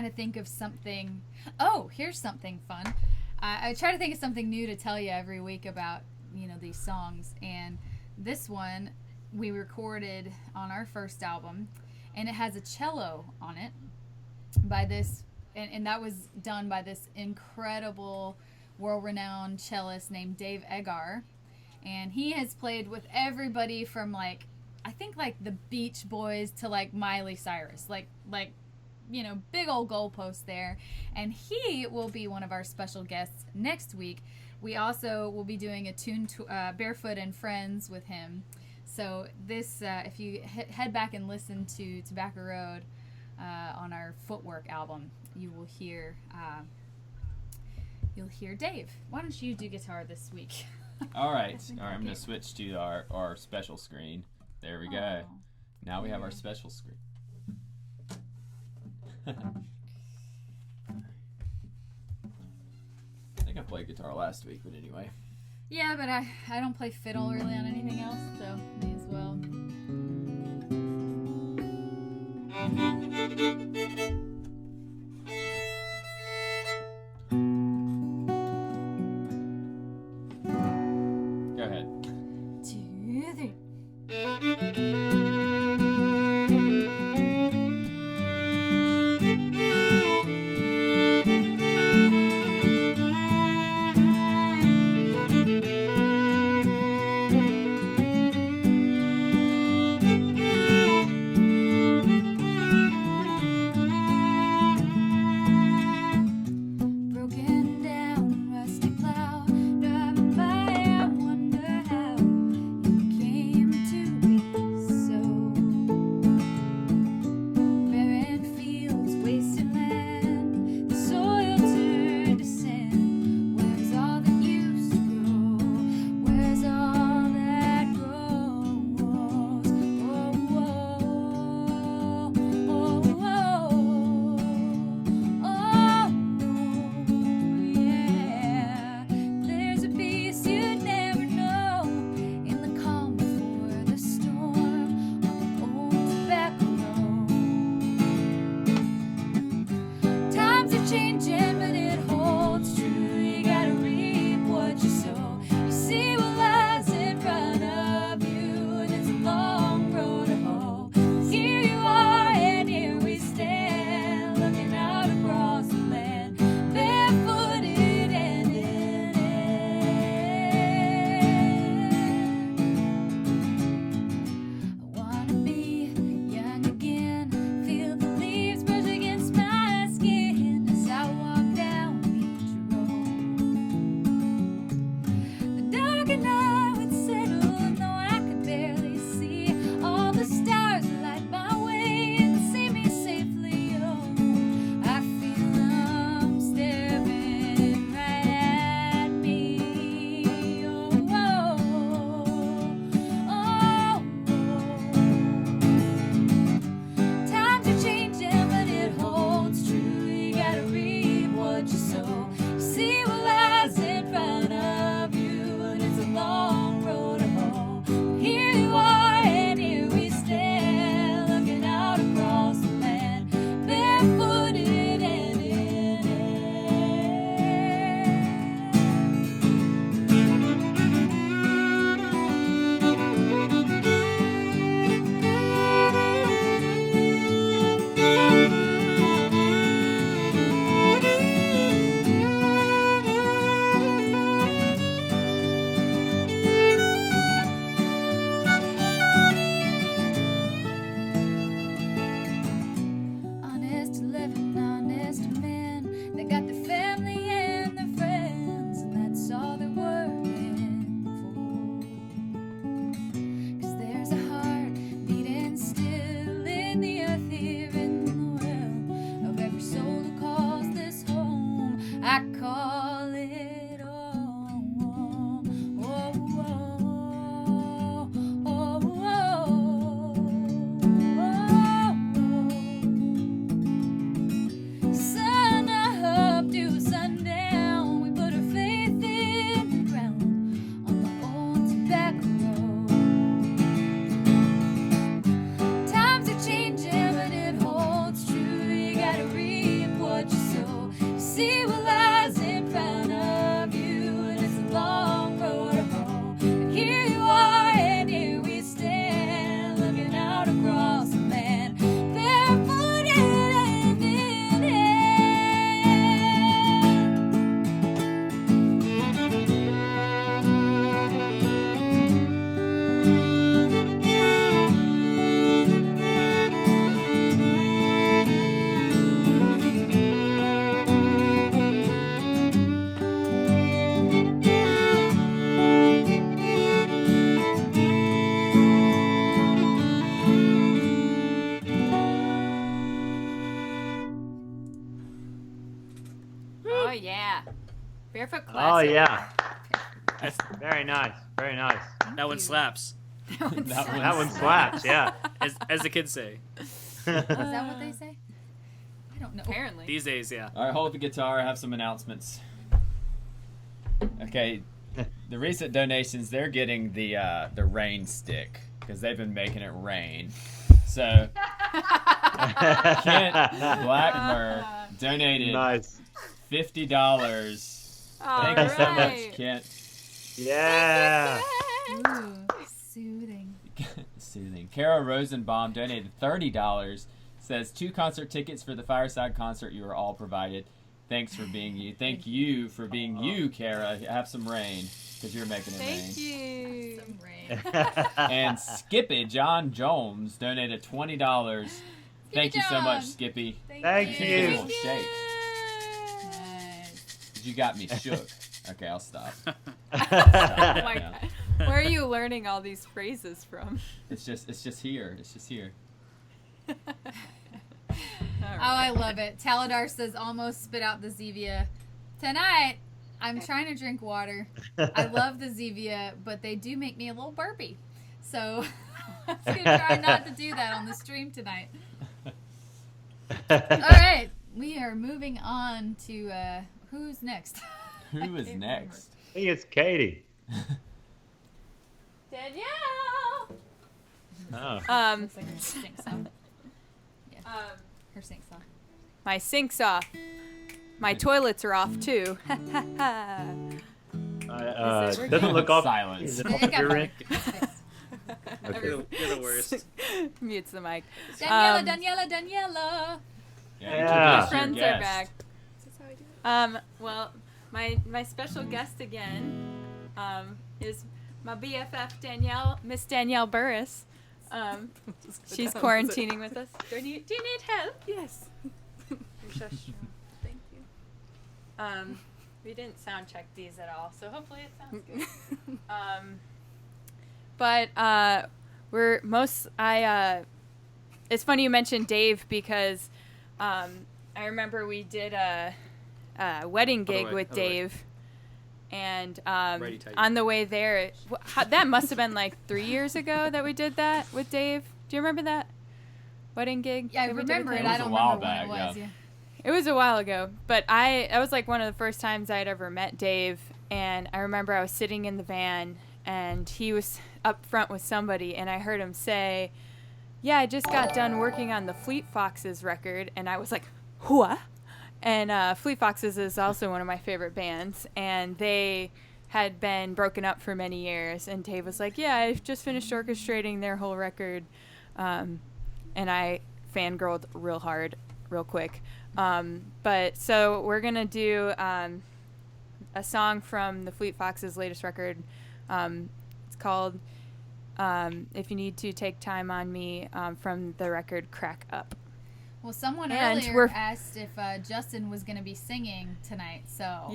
to think of something. Oh, here's something fun. I try to think of something new to tell you every week about, these songs. And this one we recorded on our first album, and it has a cello on it by this, and that was done by this incredible, world-renowned cellist named Dave Egar. And he has played with everybody from I think the Beach Boys to Miley Cyrus, big old goalpost there. And he will be one of our special guests next week. We also will be doing a tune to Barefoot and Friends with him. So this, if you head back and listen to Tobacco Road on our Footwork album, you will hear Dave. Why don't you do guitar this week? All right. I'm going to switch to our special screen. There we go. Oh. Now we have our special screen. I think I played guitar last week, but anyway. Yeah, but I don't play fiddle really on anything else, so may as well. Go ahead. 2, 3. Barefoot Oh classic. yeah. That's, Very nice. Very nice. that one slaps, That one slaps. Yeah. as the kids say. Is that what they say? I don't know. Apparently. These days, yeah. All right, hold the guitar. I have some announcements. Okay, the recent donations, they're getting the rain stick because they've been making it rain. So Kent Blackmer donated Nice. $50. Thank you so much, Alright. Kent. Yeah. Ooh, soothing. Soothing. Kara Rosenbaum donated $30. Says 2 concert tickets for the Fireside concert. You are all provided. Thanks for being you. Thank you for being you, Kara. Have some rain because you're making it rain. Thank you. Some rain. And Skippy John Jones donated $20. Thank you so much, John. Skippy. Thank Give me a you. little shake. Nice. 'Cause you got me shook. Okay, I'll stop. Oh my Yeah. God. Where are you learning all these phrases from? It's just here. It's just here. Oh, I love it. Taladar says, almost spit out the Zevia. Tonight, I'm trying to drink water. I love the Zevia, but they do make me a little burpy. So I'm going to try not to do that on the stream tonight. All right. We are moving on to who's next? Who is next? I think it's Katie. Danielle. Oh. Looks like her sink's off. Yeah, her sink's off. My sink's off. My toilets are off too. Doesn't look off. Silence. Is it It off got your better. end? Okay. You're the worst. Mutes the mic. Daniela, Um, Daniela. Yeah. introduce your Friends are guest. back. Well, my special guest again is my BFF Danielle, Miss Danielle Burris. She's quarantining with us. Do you need help? Yes. Thank you. We didn't sound check these at all, so hopefully it sounds good. But it's funny you mentioned Dave because I remember we did a wedding gig with Dave, and on the way there, that must have been like 3 years ago that we did that with Dave. Do you remember that wedding gig? Yeah, I that we did with remember it. him? was I a don't while remember when it back, was. yeah. Yeah. It was a while ago, but that was like one of the first times I'd ever met Dave, and I remember I was sitting in the van, and he was up front with somebody, and I heard him say, "Yeah, I just got done working on the Fleet Foxes record," and I was like, "What?" And Fleet Foxes is also one of my favorite bands, and they had been broken up for many years, and Dave was like, "Yeah, I just finished orchestrating their whole record," and I fangirled real hard, real quick. But so we're gonna do a song from the Fleet Foxes' latest record. It's called "If You Need to Take Time on Me" from the record Crack Up. Well, someone And earlier asked if Justin was going to be singing tonight, so.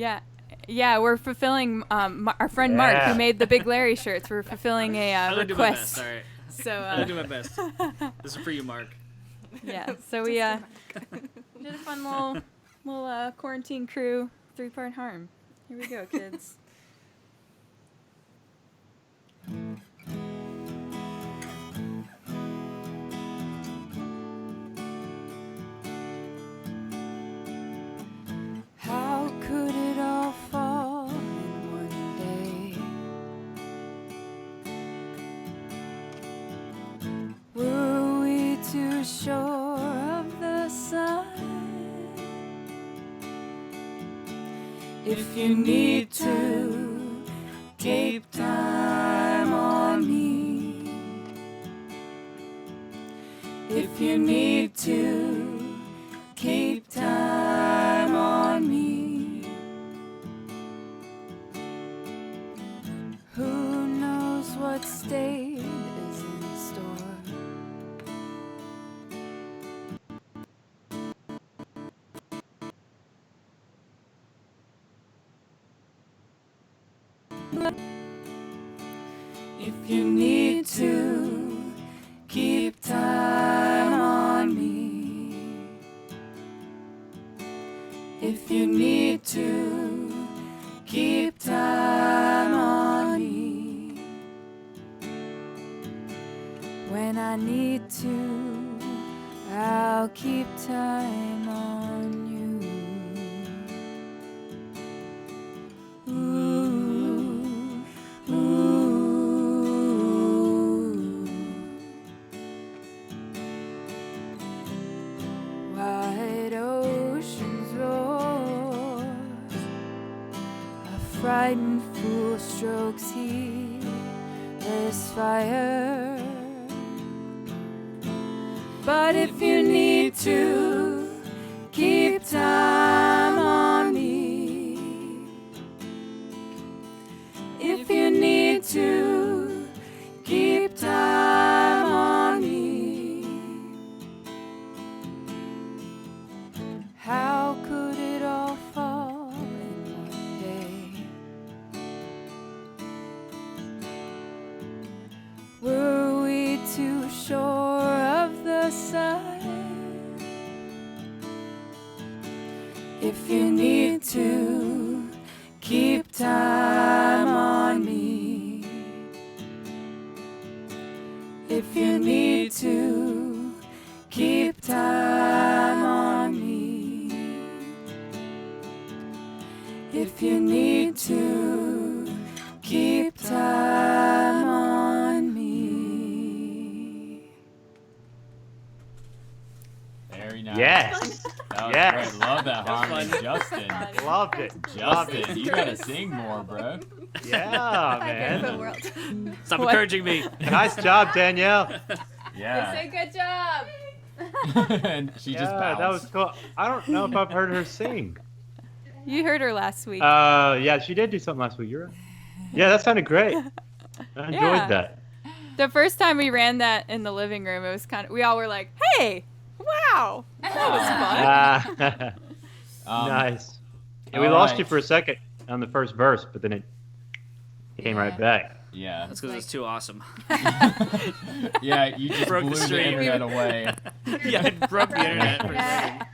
Yeah, we're fulfilling our friend Mark, who made the Big Larry shirts. We're fulfilling a I'm gonna do my request. best. All right. So I'm gonna do my best. This is for you, Mark. yeah, so we did a fun little quarantine crew 3-part harm. Here we go, kids. How could it all fall in one day? Were we too sure of the sun? If you need to keep time on me, if you need to keep time on me, who knows what state is in store? If you need to keep time on me, if you need to when I need to, I'll keep time on you. Ooh, ooh. Wide oceans roar, a frightened fool strokes heedless fire. But if you need to, keep time on me. If you need to, keep time on me. How could it all fall in one day? Were we too sure of the sun? If you need to, keep time on me. If you need to, keep time on me. If you need to, keep time on me. Very nice. Yes. That was Yes. great. Love that harmony, fun. Justin. Loved it. Justin, you gotta sing more, bro. Yeah, Barefoot man. World. Stop What? encouraging me. Nice job, Danielle. Yeah. Good job. And she just Yeah, bounced. that was cool. I don't know if I've heard her sing. You heard her last week. Yeah, she did do something last week. You're right. Yeah, that sounded great. I enjoyed Yeah. that. The first time we ran that in the living room, it was kind of, we all were like, hey, wow, that was fun. Nice. Yeah, we all lost right. you for a second on the first verse, but then it came right back. Yeah. That's because it's too awesome. Yeah, you just Broke the blew the stream. internet away. Yeah, it broke the internet for a second.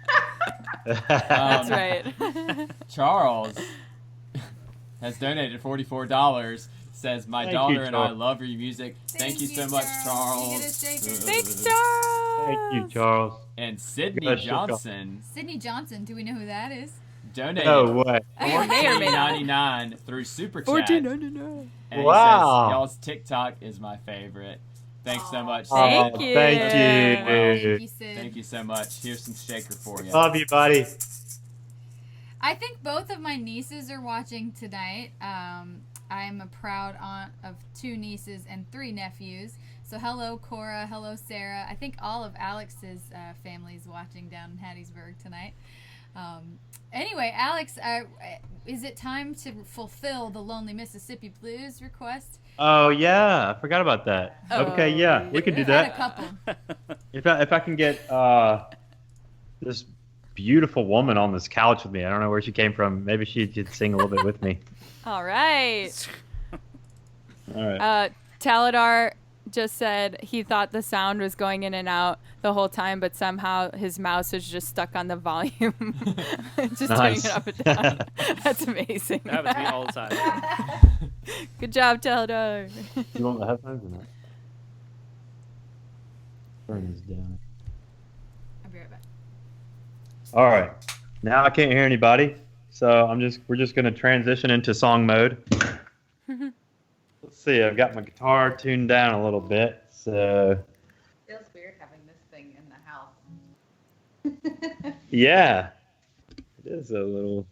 That's right. Charles has donated $44. Says, my Thank you, daughter and I Charles. love your music. Thank you so much, Charles. Thanks, Charles. Thank you, Charles. And Sydney Gosh, you're Johnson Sydney Johnson. Do we know who that is? donated No way. May or may not. $14.99 through Super Chat. $14.99. And Wow. he says, y'all's TikTok is my favorite. Thanks so much. Thank Sydney. you. Thank Thank you. you, Sid. Thank you so much. Here's some shaker for you. Love you, buddy. I think both of my nieces are watching tonight. I'm a proud aunt of 2 nieces and 3 nephews. So hello, Cora. Hello, Sarah. I think all of Alex's family is watching down in Hattiesburg tonight. Anyway, Alex, is it time to fulfill the Lonely Mississippi Blues request? Oh yeah, I forgot about that. Okay, yeah, we could do We've had a that. couple. If I can get this beautiful woman on this couch with me, I don't know where she came from. Maybe she could sing a little bit with me. All right. All right. Taladar just said he thought the sound was going in and out the whole time, but somehow his mouse is just stuck on the volume. Just turning Nice. it up and down. That's amazing. That happens to me all the time. Good job, Taladar. You want the headphones or not? Turn this down. I'll be right back. All right. Now I can't hear anybody, so we're just gonna transition into song mode. Let's see. I've got my guitar tuned down a little bit, so Feels weird having this thing in the house. yeah, it is a little.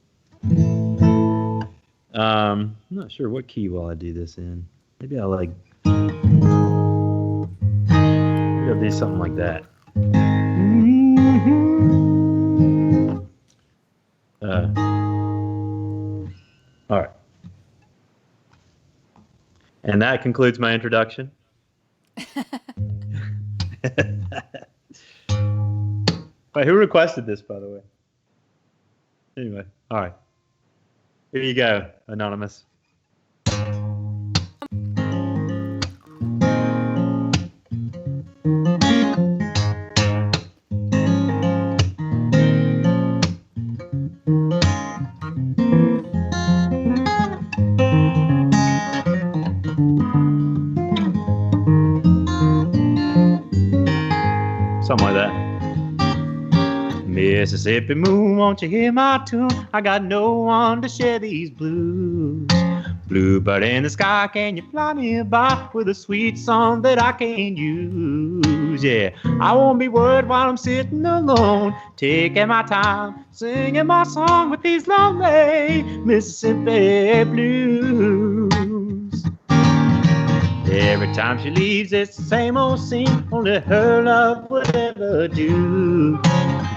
I'm not sure what key will I do this in. Maybe I'll maybe I'll do something like that. All right. And that concludes my introduction. Wait, who requested this, by the way? Anyway, all right. Here you go, Anonymous. Mississippi moon, won't you hear my tune? I got no one to share these blues. Bluebird in the sky, can you fly me by with a sweet song that I can use? Yeah, I won't be worried while I'm sitting alone, taking my time, singing my song with these lonely Mississippi blues. Every time she leaves, it's the same old scene, only her love would ever do.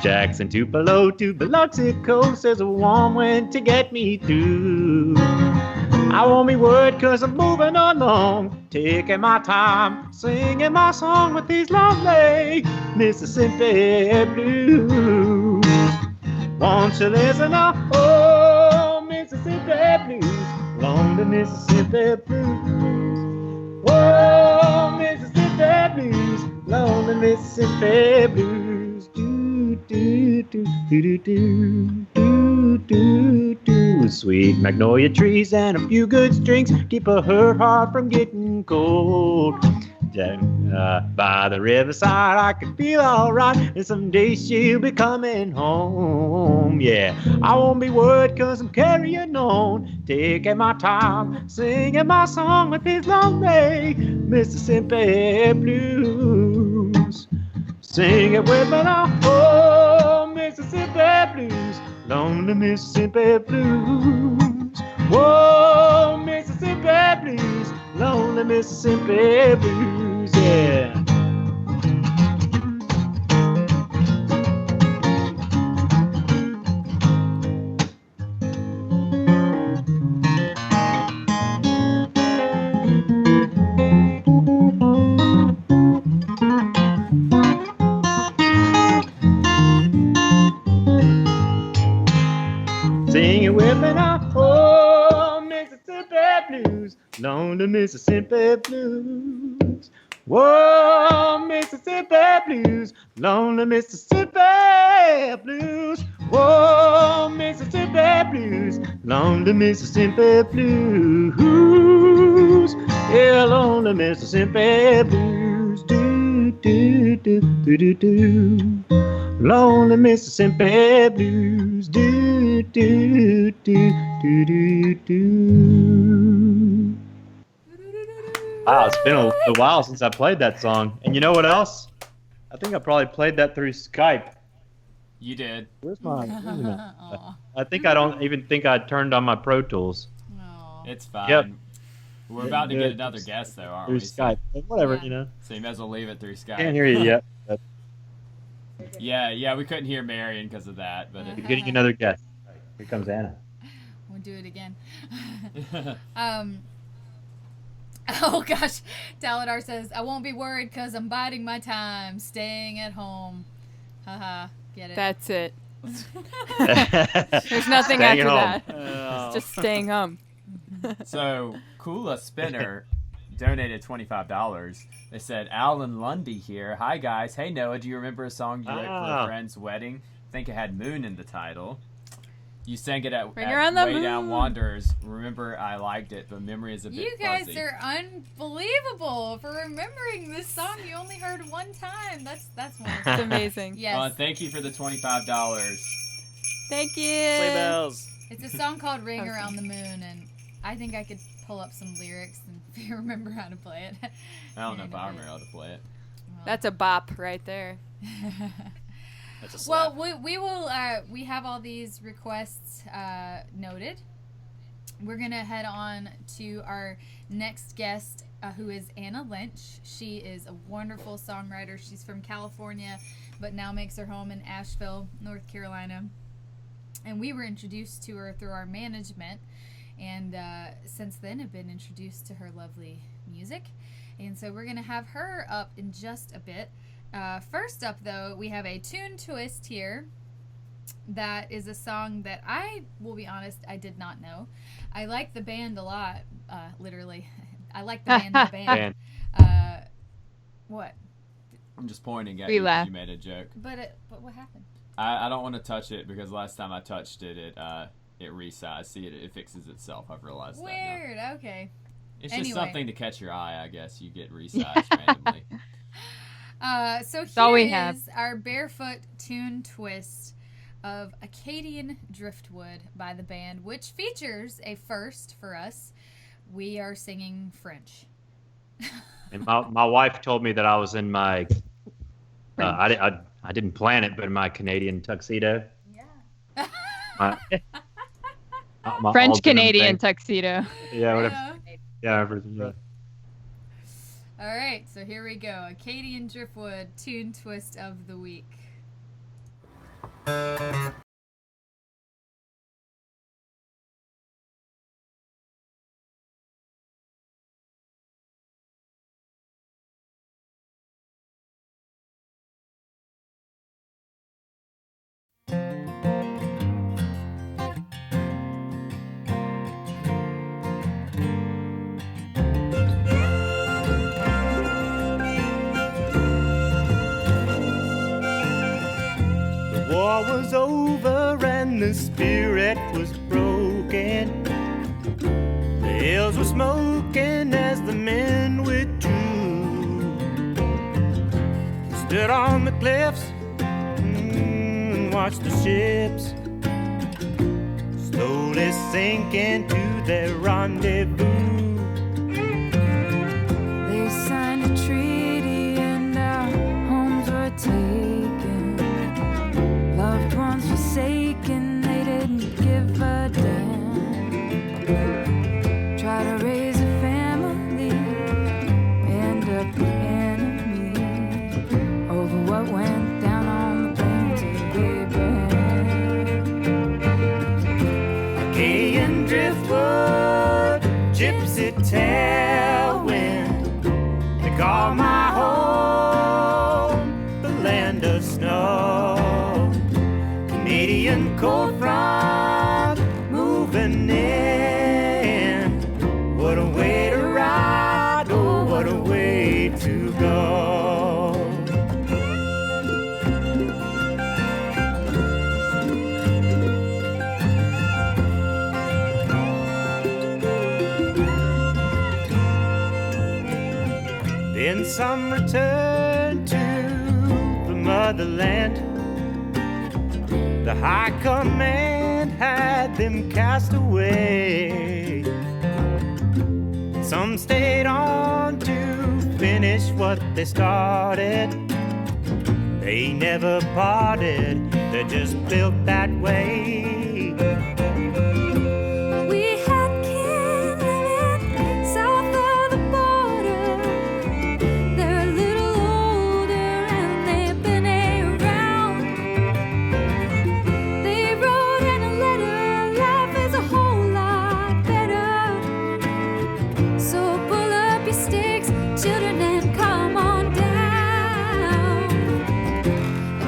Jackson to Biloxi coast, there's a warm wind to get me through. I won't be worried 'cause I'm moving along, taking my time, singing my song with these lovely Mississippi blues. Won't you listen up, oh, Mississippi blues, lonely Mississippi blues. Whoa, Mississippi blues, lonely Mississippi blues. Do, do, do, do, do, do, do, do. Sweet magnolia trees and a few good strings keep a hurt heart from getting cold. By the riverside I can feel alright, and someday she'll be coming home. Yeah, I won't be worried 'cause I'm carrying on, taking my time, singing my song with these lonely Mississippi blues. Sing it with me now, oh, Mississippi blues, lonely Mississippi blues. Whoa, Mississippi blues, lonely Mississippi blues, yeah. Sing it with me now, oh, Mississippi blues, lonely Mississippi blues. Whoa, Mississippi blues, lonely Mississippi blues. Whoa, Mississippi blues, lonely Mississippi blues. Yeah, lonely Mississippi blues. Do, do, do, do, do, do. Lonely Mississippi blues. Do, do, do, do, do, do. Wow, it's been a while since I played that song. And you know what else? I think I probably played that through Skype. You did. Where's my? I think I don't even think I turned on my Pro Tools. It's fine. Yep. We're about to get another guest, though, aren't Through we? Skype. Whatever, Yeah. you know. So you may as well leave it through Skype. Can't hear you yet. But Yeah, we couldn't hear Marion because of that. But you're getting another guest. Here comes Anna. We'll do it again. Oh gosh, Taladar says, I won't be worried because I'm biding my time, staying at home. Haha, get it? That's it. There's nothing Staying after home. that. It's just staying home. So, Kula Spinner donated $25. They said, Alan Lundy here. Hi, guys. Hey, Noah, do you remember a song you wrote for a friend's wedding? I think it had Moon in the title. You sang it at When you're on the Way Down moon. Wanderers. Remember, I liked it, but memory is a bit You guys fuzzy. are unbelievable for remembering this song you only heard one time. That's It's wonderful. amazing. Yes. Thank you for the $25. Thank you. Sleigh bells. It's a song called Ring Around the Moon, and I think I could pull up some lyrics and if you remember how to play it. I don't know if I remember how to play it. That's a bop right there. That's a slap. Well, we will. We have all these requests noted. We're gonna head on to our next guest, who is Anna Lynch. She is a wonderful songwriter. She's from California, but now makes her home in Asheville, North Carolina. And we were introduced to her through our management, and since then have been introduced to her lovely music. And so we're gonna have her up in just a bit. First up, though, we have a tune twist here that is a song that I will be honest, I did not know. I like the band a lot, literally. I like the band. What? I'm just pointing at We you 'cause laugh. you made a joke. But what happened? I don't want to touch it because last time I touched it, it resized. See, it fixes itself. I've realized that now. Weird. Okay. It's Anyway. just something to catch your eye, I guess. You get resized randomly. So all we here have. is our Barefoot tune twist. of Acadian Driftwood by the band, which features a first for us. We are singing French. And my wife told me that I was in my, I didn't plan it, but in my Canadian tuxedo. Yeah. My French all-denim Canadian thing. tuxedo. Yeah, whatever. Yeah. All right, so here we go. Acadian Driftwood tune twist of the week. The war was over and the spirit was broken. The hills were smoking as the men withdrew. Stood on the cliffs and watched the ships slowly sink into their rendezvous. They signed a treaty and our homes were taken. Loved ones forsaken, they didn't give a damn. Try to raise a family, end up the enemy. Over what went down on the plains of Abraham. Acadian driftwood, gypsy tailwind, they call my home the land of snow. Canadian cold front moving in. What a way to ride, oh, what a way to go. Then some return to the motherland. The high command had them cast away. Some stayed on to finish what they started. They never parted, they're just built that way. We had kin living south of the border. They're a little older and they've been around. They wrote in a letter, life is a whole lot better. So pull up your sticks, children, and come on down.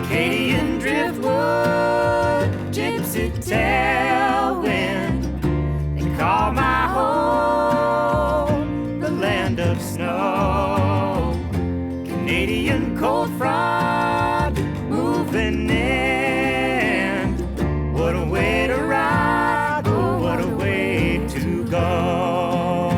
Acadian driftwood, gypsy tailwind, they call my home the land of snow. Canadian cold front moving in. What a way to ride, oh, what a way to go.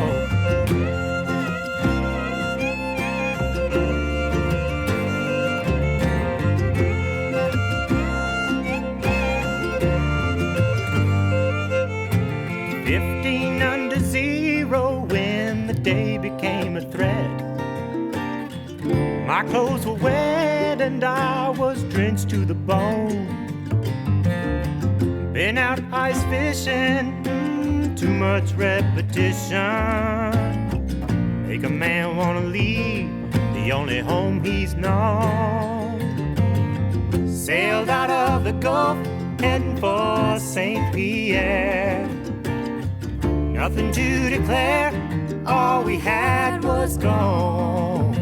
15 under zero when the day became a threat. My clothes were wet and I was drenched to the bone. Been out ice fishing, too much repetition. Make a man wanna leave the only home he's known. Sailed out of the Gulf, heading for St. Pierre. Nothing to declare, all we had was gone.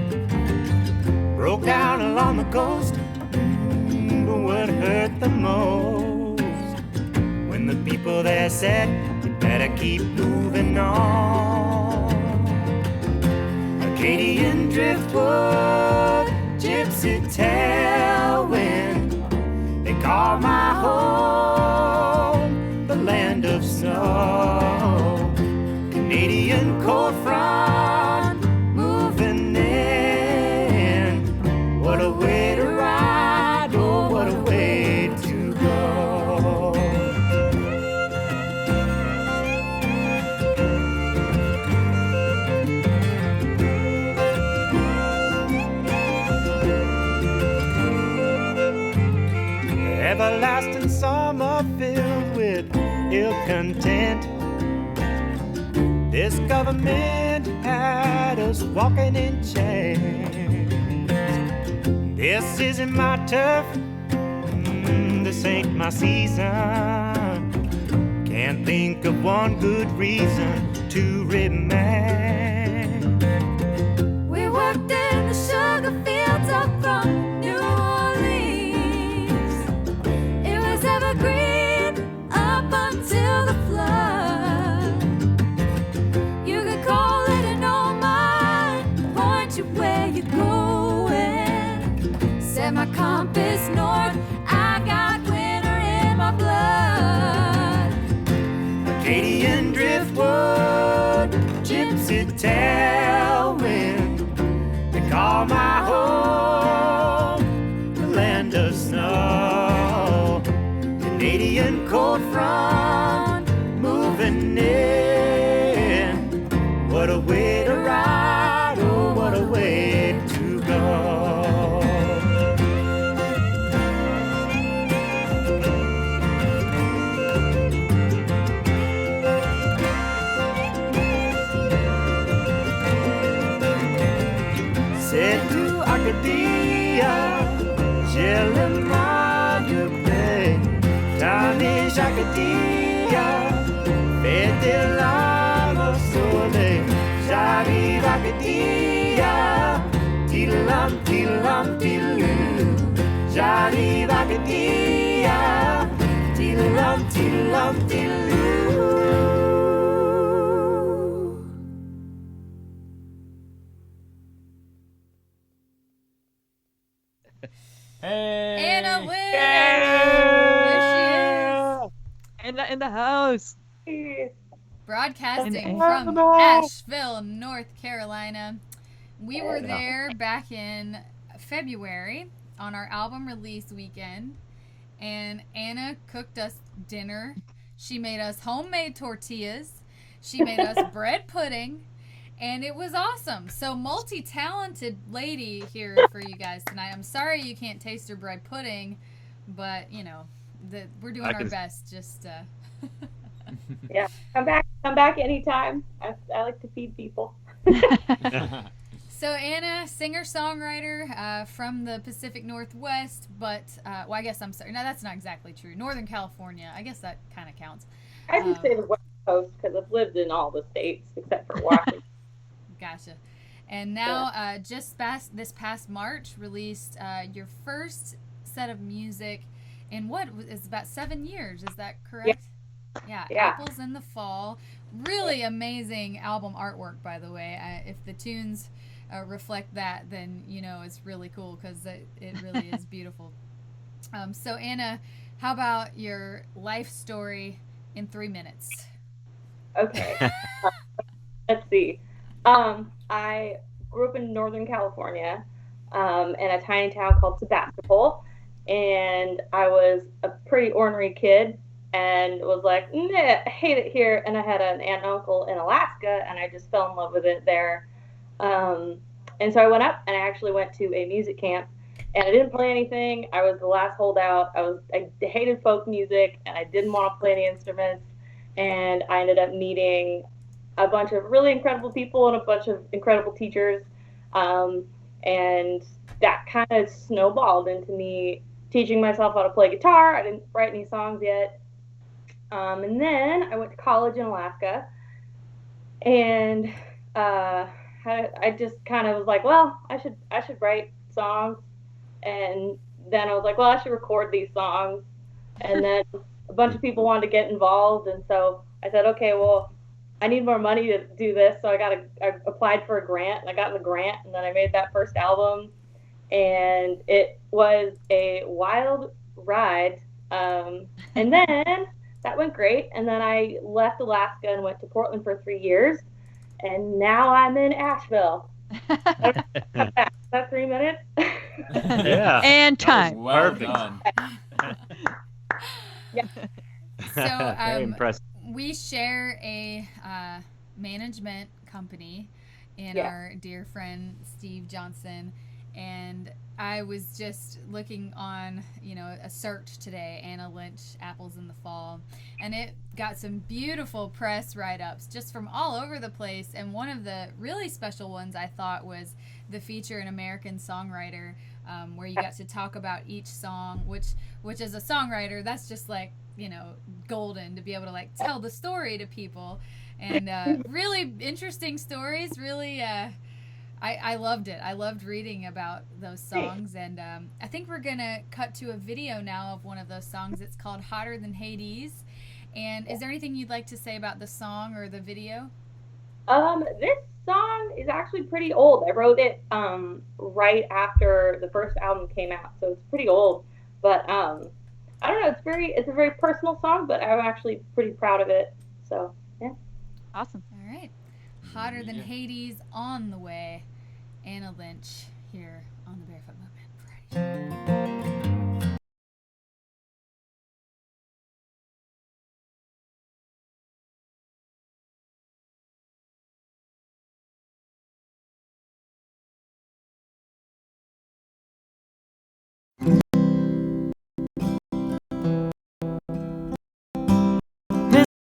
Broke down along the coast, but what hurt the most? When the people there said, you better keep moving on. Acadian driftwood, gypsy tailwind, they call my home the land of snow. Canadian cold front moving in. What a way to ride, oh, what a way to go. ill content. This government had us walking in chains. This isn't my turf, this ain't my season. Can't think of one good reason to remain. We worked in the sugar fields up from New Orleans. It was evergreen up until the flood. You could call it an old mine, point you where you're going. Set my compass north, I got winter in my blood. Acadian driftwood, gypsy tailwind, they call my home the land of snow. Canadian cold front moving in. What a way to ride, oh what a way to go. Said to Arcadia, Jellemaya, Tani Jacadilla, Fete Lava Sole, Jari Arcadia, Tilam, Tilam, Tilu, Jari Arcadia, Tilam, Tilam, Tilu. Hey! Anna wins! There In the house. she is. Broadcasting And from Asheville, North Carolina. We were there back in February on our album release weekend, and Anna cooked us dinner. She made us homemade tortillas. She made us bread pudding, and it was awesome. So multi-talented lady here for you guys tonight. I'm sorry you can't taste her bread pudding, but you know, we're doing our best. Just Yeah, come back anytime. I like to feed people. So Anna, singer-songwriter from the Pacific Northwest, but well, I guess I'm sorry. No, that's not exactly true. Northern California. I guess that kind of counts. I just say the West Coast because I've lived in all the states except for Washington. Gotcha. And now, just this past March, released your first set of music in what is about 7 years. Is that correct? Yeah. Apples in the Fall. Really amazing album artwork, by the way. If the tunes reflect that, then you know it's really cool because it really is beautiful. So Anna, how about your life story in 3 minutes? Okay. Let's see. I grew up in Northern California in a tiny town called Sebastopol, and I was a pretty ornery kid and was like, nah, I hate it here. And I had an aunt and uncle in Alaska, and I just fell in love with it there. And so I went up, and I actually went to a music camp, and I didn't play anything. I was the last holdout. I hated folk music, and I didn't want to play any instruments. And I ended up meeting a bunch of really incredible people and a bunch of incredible teachers. And that kind of snowballed into me teaching myself how to play guitar. I didn't write any songs yet. And then I went to college in Alaska, and I just kind of was like, well, I should write songs. And then I was like, well, I should record these songs. And then a bunch of people wanted to get involved, and so I said, okay, well, I need more money to do this, so I applied for a grant, and I got the grant, and then I made that first album, and it was a wild ride. And then that went great, and then I left Alaska and went to Portland for 3 years, and now I'm in Asheville. Is that 3 minutes? Yeah. And time. Well done. Yeah. So Very impressive. we share a management company in our dear friend Steve Johnson, and I was just looking on, a search today, Anna Lynch, Apples in the Fall, and it got some beautiful press write-ups just from all over the place. And one of the really special ones I thought was the feature an American songwriter, where you got to talk about each song, which as a songwriter, that's just like, golden to be able to like tell the story to people, and really interesting stories. Really. I loved it. I loved reading about those songs, and I think we're going to cut to a video now of one of those songs. It's called Hotter Than Hades. And is there anything you'd like to say about the song or the video? This song is actually pretty old. I wrote it right after the first album came out, so it's pretty old. But I don't know, it's a very personal song, but I'm actually pretty proud of it. So, yeah. Awesome. All right. Hotter Than Hades on the way. Anna Lynch here on the Barefoot Movement Friday.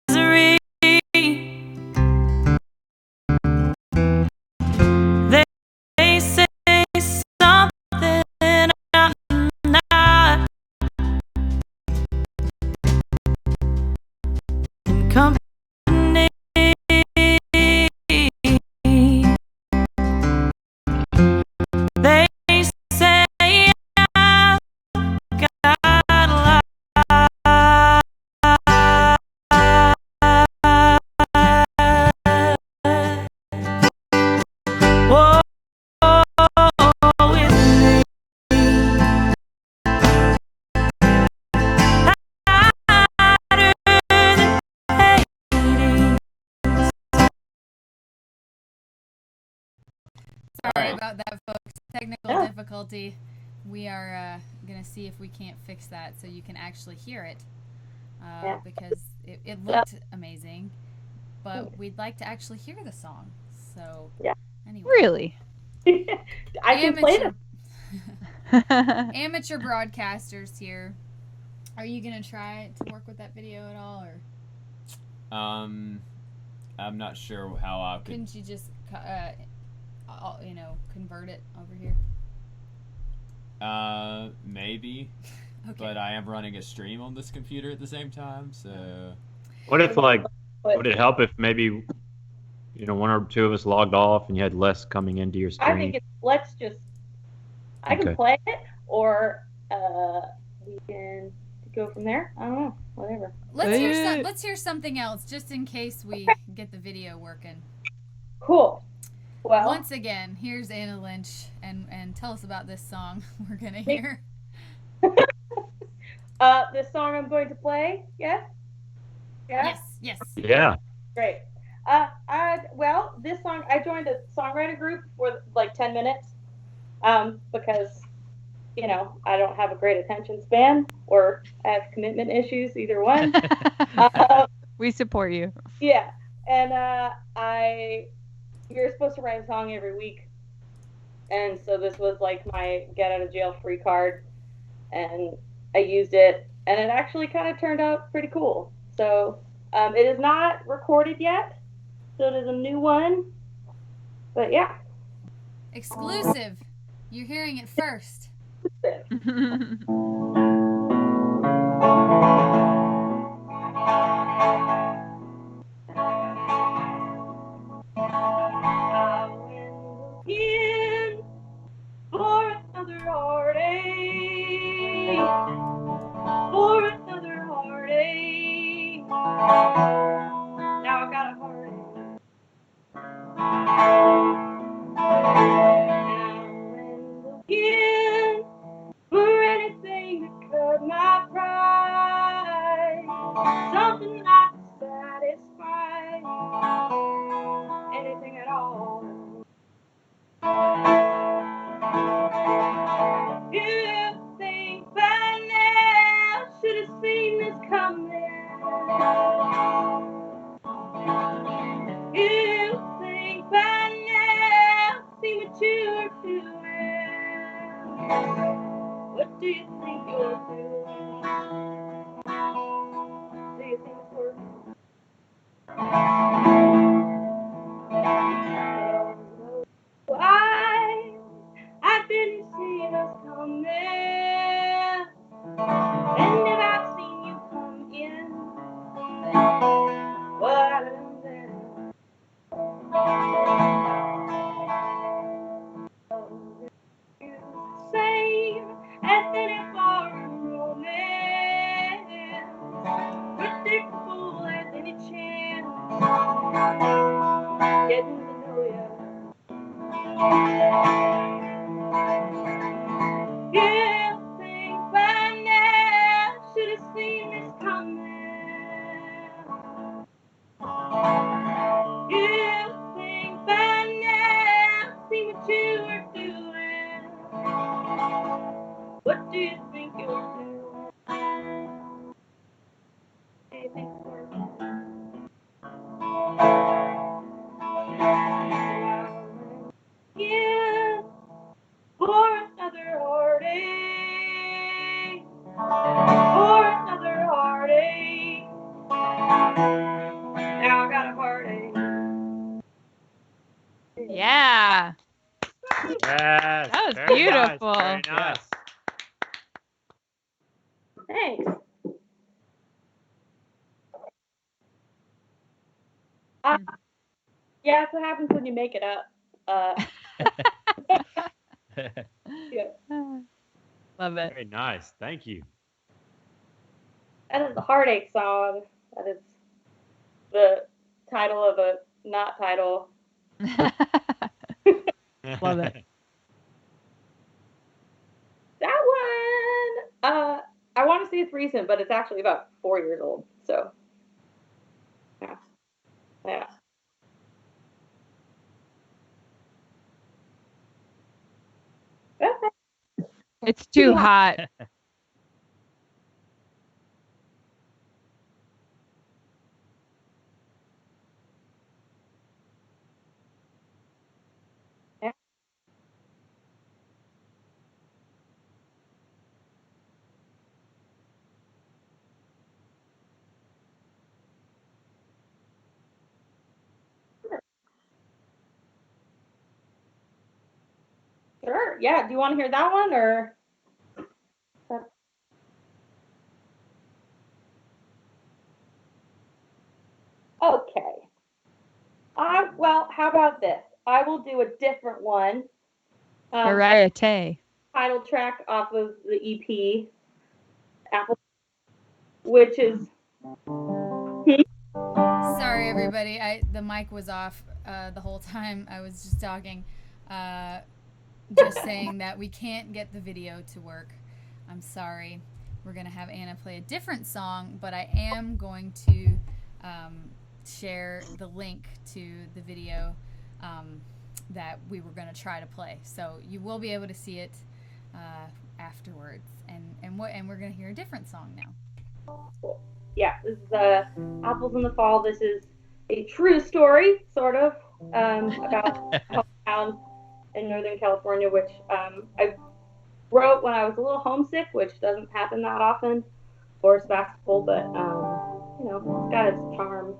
Misery. They say something I'm not. In company. They say I've got a lot. Whoa, with me. Hotter than Hades. Sorry about that, folks. Technical difficulty. We are going to see if we can't fix that so you can actually hear it, because it looked amazing, but we'd like to actually hear the song. So, anyway. Really? I can play them. Amateur broadcasters here. Are you going to try to work with that video at all, or? I'm not sure how I could. Couldn't you just, convert it over here? Maybe. Okay. But I am running a stream on this computer at the same time, so. What if, like, would it help if maybe, one or two of us logged off and you had less coming into your stream? I think I can play it, or we can go from there. I don't know, whatever. Let's hear something else, just in case we get the video working. Cool. Well, once again, here's Anna Lynch, and tell us about this song we're gonna hear. This song I'm going to play. Yes. Yeah? Yes. Yeah. Great. This song, I joined a songwriter group for like 10 minutes, because, I don't have a great attention span, or I have commitment issues, either one. We support you. Yeah. And you're supposed to write a song every week. And so this was like my get out of jail free card, and I used it, and it actually kind of turned out pretty cool. So it is not recorded yet, so it is a new one. But yeah. Exclusive. You're hearing it first. For another heartache, for another heartache. Now I got a heartache. Now and looking for anything to cut my pride. you're doing. Do you think it's working? Why? I didn't see this coming. And if I've seen you come in, what I done then? Same as any foreign romance, predictable as any chance, getting to know ya. You think by now should have seen this coming. You think by now see what you were doing. What do you think you're doing? Do you think it's working? Yeah, for another heartache, for another heartache. Now I got a heartache. Yeah. Yes. That was very beautiful. Nice, very nice. Thanks. Yeah, that's what happens when you make it up. Yeah. Love it. Very nice. Thank you. That is the heartache song. That is the title of a not title. Love it. That one, I want to say it's recent, but it's actually about 4 years old. So, yeah. Yeah. Okay. It's too hot. Yeah. Sure. Yeah. Do you want to hear that one or? Okay. Well, how about this? I will do a different one. Variety. Title track off of the EP, Apple, which is. Sorry, everybody. The mic was off the whole time I was just talking. Just saying that we can't get the video to work. I'm sorry. We're going to have Anna play a different song, but I am going to share the link to the video that we were going to try to play. So you will be able to see it afterwards. And we're going to hear a different song now. Cool. Yeah, this is Apples in the Fall. This is a true story, sort of, about a hometown in Northern California, which I wrote when I was a little homesick, which doesn't happen that often for Sebastopol, but you know, it's got its charm.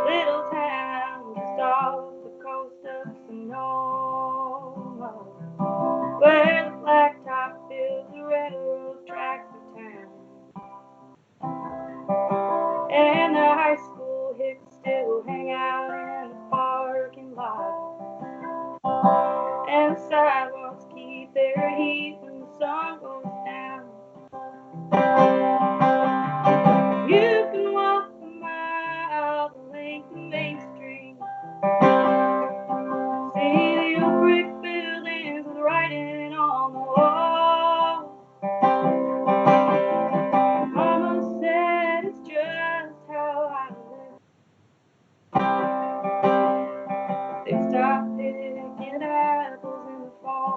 Little town just off the coast of Sonoma, where the blacktop fills the railroad tracks of town, and the high school hicks still hang out in the parking lot, and the sidewalks keep their heat when the sun goes down. You can walk a mile the length of Main Street, see the old brick buildings with writing on the wall. Mama said it's just how I live. They stopped picking apples in the fall.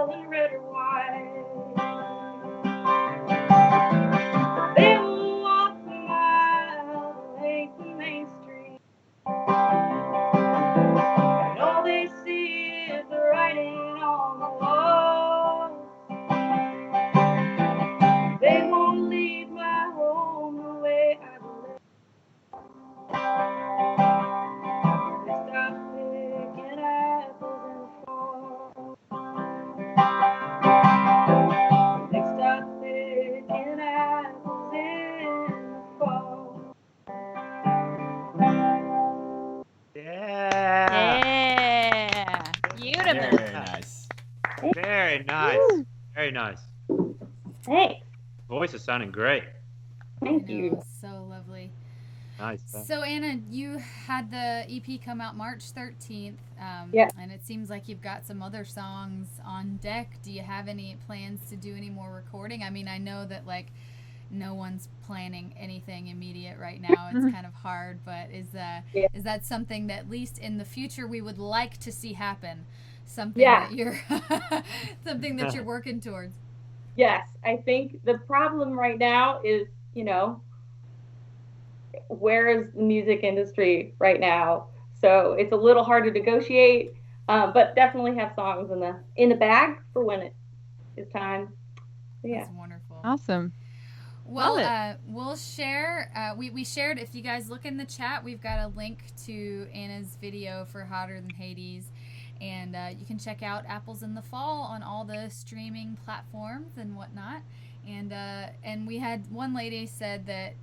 yelling red or white. They will walk a mile late Main Street, and all they see is the writing on the wall. They won't leave my home the way I believe. They stop picking apples in the fall. They stop picking apples in the fall. Yeah. Yeah. Beautiful. Very nice. Very nice. Very nice. Thanks. Voice is sounding great. Thank I know, you. so lovely. Nice. So Anna, you had the EP come out March 13th, Yeah. and it seems like you've got some other songs on deck. Do you have any plans to do any more recording? I mean, I know that like no one's planning anything immediate right now. It's kind of hard, but is that something that at least in the future we would like to see happen? Something that you're something that you're working towards. Yes, I think the problem right now is, where is the music industry right now? So it's a little hard to negotiate, but definitely have songs in the bag for when it is time. So, yeah. That's wonderful. Awesome. Well, we'll share. We shared. If you guys look in the chat, we've got a link to Anna's video for "Hotter Than Hades," and you can check out "Apples in the Fall" on all the streaming platforms and whatnot. And we had one lady said that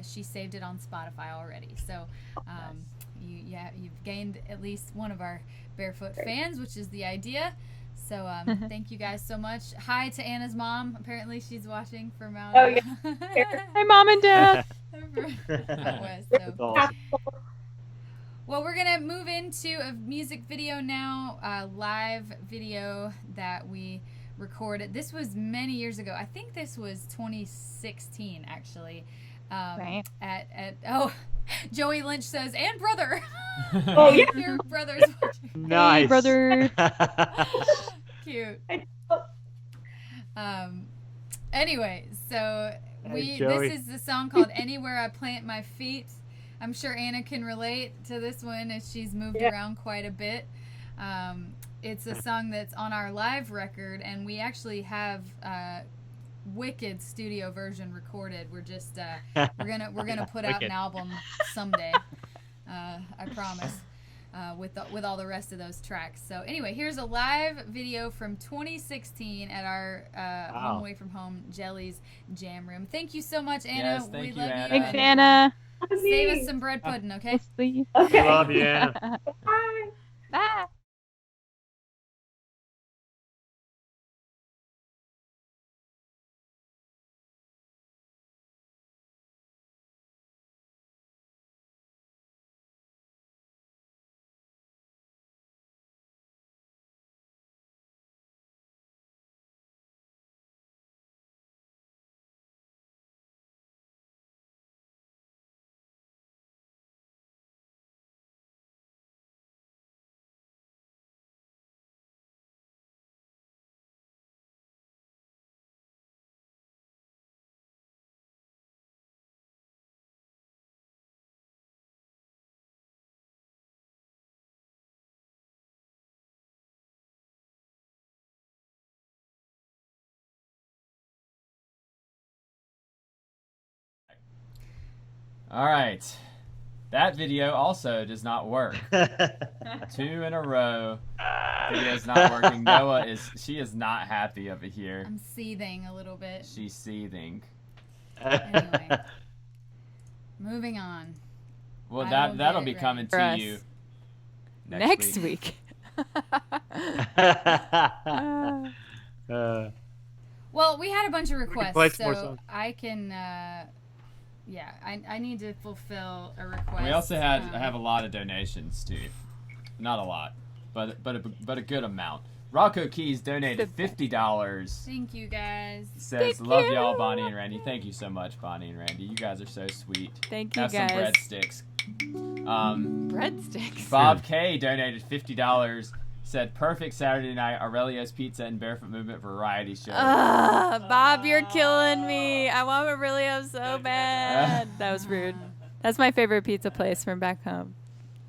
she saved it on Spotify already. So you've gained at least one of our Barefoot fans, which is the idea. So thank you guys so much. Hi to Anna's mom. Apparently she's watching from out. Oh, yeah. Hi, Mom and Dad. West, so. Awesome. Well, we're going to move into a music video now, a live video that we recorded. This was many years ago. I think this was 2016, actually. Right. Joey Lynch says, and brother. Oh, yeah. Your brother's watching. Nice. Hey, brother. Cute. Anyway, so Joey. this is the song called "Anywhere I Plant My Feet." I'm sure Anna can relate to this one as she's moved around quite a bit. It's a song that's on our live record, and we actually have wicked studio version recorded. We're just we're gonna put out an album someday. I promise. With all the rest of those tracks. So anyway, here's a live video from 2016 at our Home Away From Home Jellies Jam Room. Thank you so much, Anna. Yes, thank you, love Anna. Thanks, Anna. Save us some bread pudding, okay? Yes, please. Okay. Love you, Anna. Bye. Bye. All right. That video also does not work. 2 in a row. Video's not working. Noah she is not happy over here. I'm seething a little bit. She's seething. Anyway, moving on. Well, I will that'll get be it coming For to us. you Next week. Well, we had a bunch of play requests, some more so songs. I can. I need to fulfill a request. We also have a lot of donations too. Not a lot, but a good amount. Rocco Keys donated $50. Thank you guys. Says, Thank love you. y'all, Bonnie and Randy. Thank you so much, Bonnie and Randy. You guys are so sweet. Thank you, Have guys. some breadsticks. Breadsticks. Bob K donated $50. said, perfect Saturday night, Aurelio's Pizza and Barefoot Movement variety show. Bob, you're killing me. I want Aurelio so bad. That was rude. That's my favorite pizza place from back home.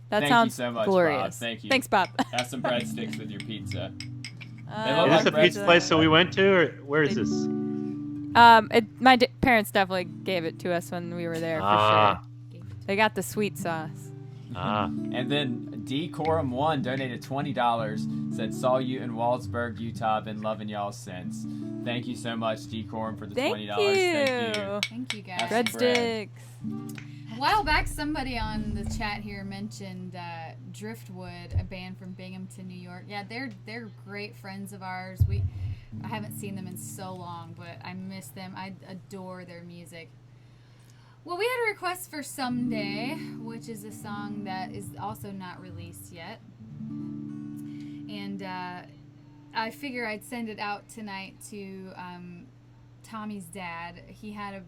That Thank sounds you so much, glorious. Bob. Thank you. Thanks, Bob. Have some breadsticks with your pizza. Is this a pizza place that we went to, or where is this? My parents definitely gave it to us when we were there for sure. They got the sweet sauce. And then Decorum1 donated $20. Said, saw you in Waldsburg, Utah. Been loving y'all since. Thank you so much, Decorum, for the $20. Thank you. Thank you, guys. Have some bread. Breadsticks. A while back, somebody on the chat here mentioned Driftwood, a band from Binghamton, New York. Yeah, they're great friends of ours. I haven't seen them in so long, but I miss them. I adore their music. Well, we had a request for Someday, which is a song that is also not released yet. And I figure I'd send it out tonight to Tommy's dad. He had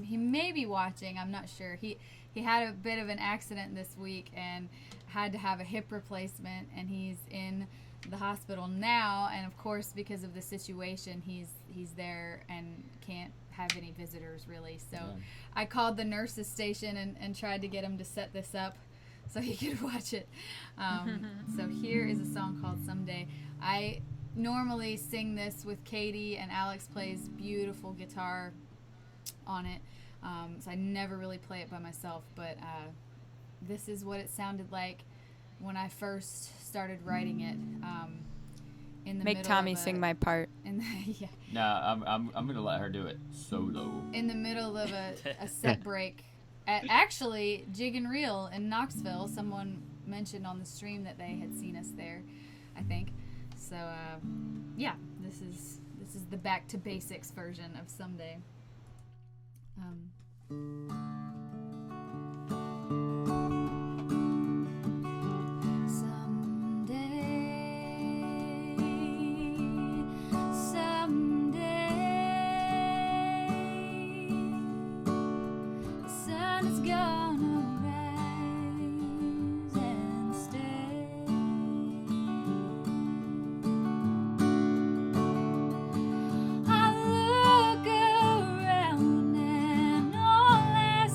he may be watching, I'm not sure. He had a bit of an accident this week and had to have a hip replacement, and he's in the hospital now, and of course because of the situation he's there and can't have any visitors really, so I called the nurses station and tried to get him to set this up so he could watch it. So here is a song called Someday. I normally sing this with Katie, and Alex plays beautiful guitar on it, so I never really play it by myself, but this is what it sounded like when I first started writing it. In the Make middle Tommy of sing my part. Yeah. No, I'm gonna let her do it solo. In the middle of a set break at actually Jig and Reel in Knoxville. Someone mentioned on the stream that they had seen us there, I think. So yeah, this is the back to basics version of Someday. I look around and all I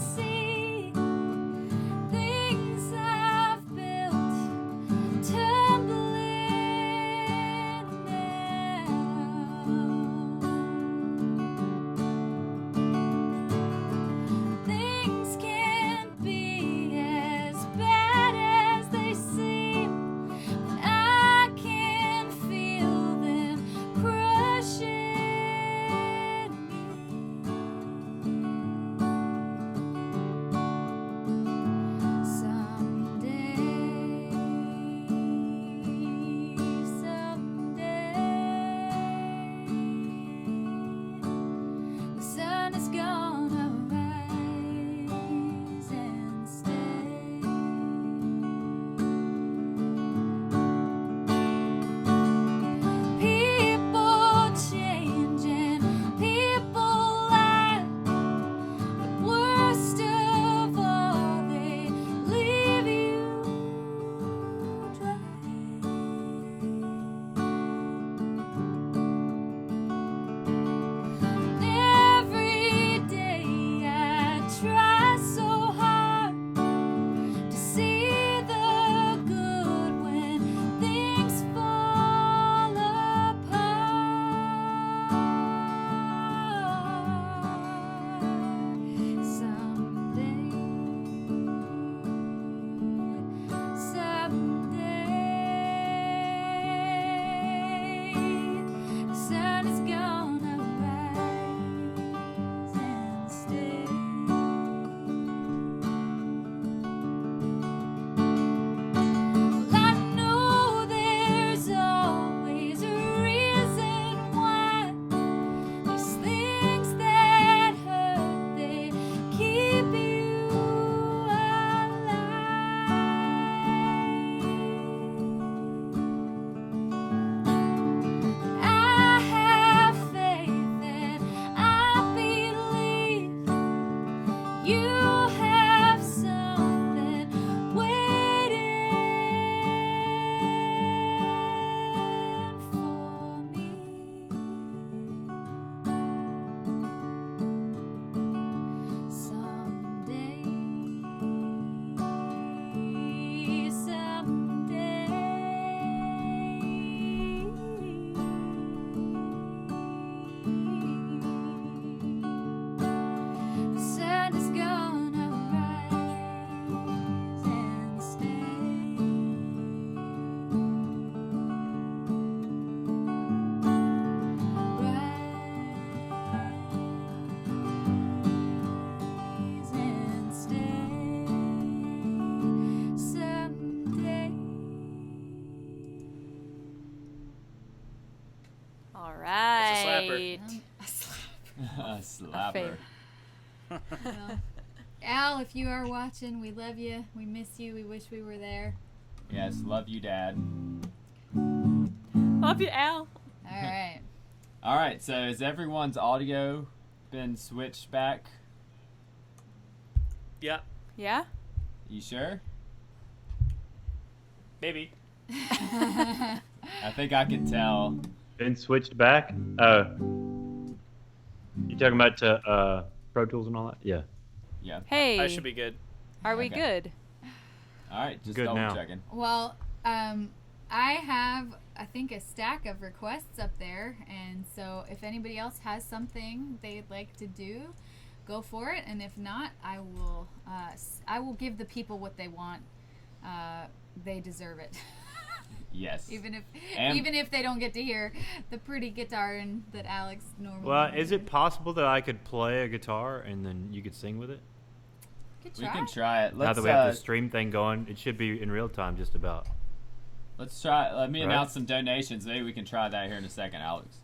All right. A slapper. Well, Al, if you are watching, we love you. We miss you. We wish we were there. Yes, love you, Dad. Love you, Al. All right. All right, so has everyone's audio been switched back? Yeah. Yeah? You sure? Maybe. I think I can tell. Been switched back? You talking about Pro Tools and all that? Yeah. Yeah. Hey. I should be good. Are we Okay. good? All right, just Good double now. checking. Well, I have, I think, a stack of requests up there, and so if anybody else has something they'd like to do, go for it. And if not, I will give the people what they want. They deserve it. Yes. even And- if they don't get to hear the pretty guitar and that Alex normally. Well, is it possible that I could play a guitar and then you could sing with it? Good We try. can try it. Now Let's that we have the stream thing going, it should be in real time just about. let's try. Let me Right. announce some donations. Maybe we can try that here in a second, Alex.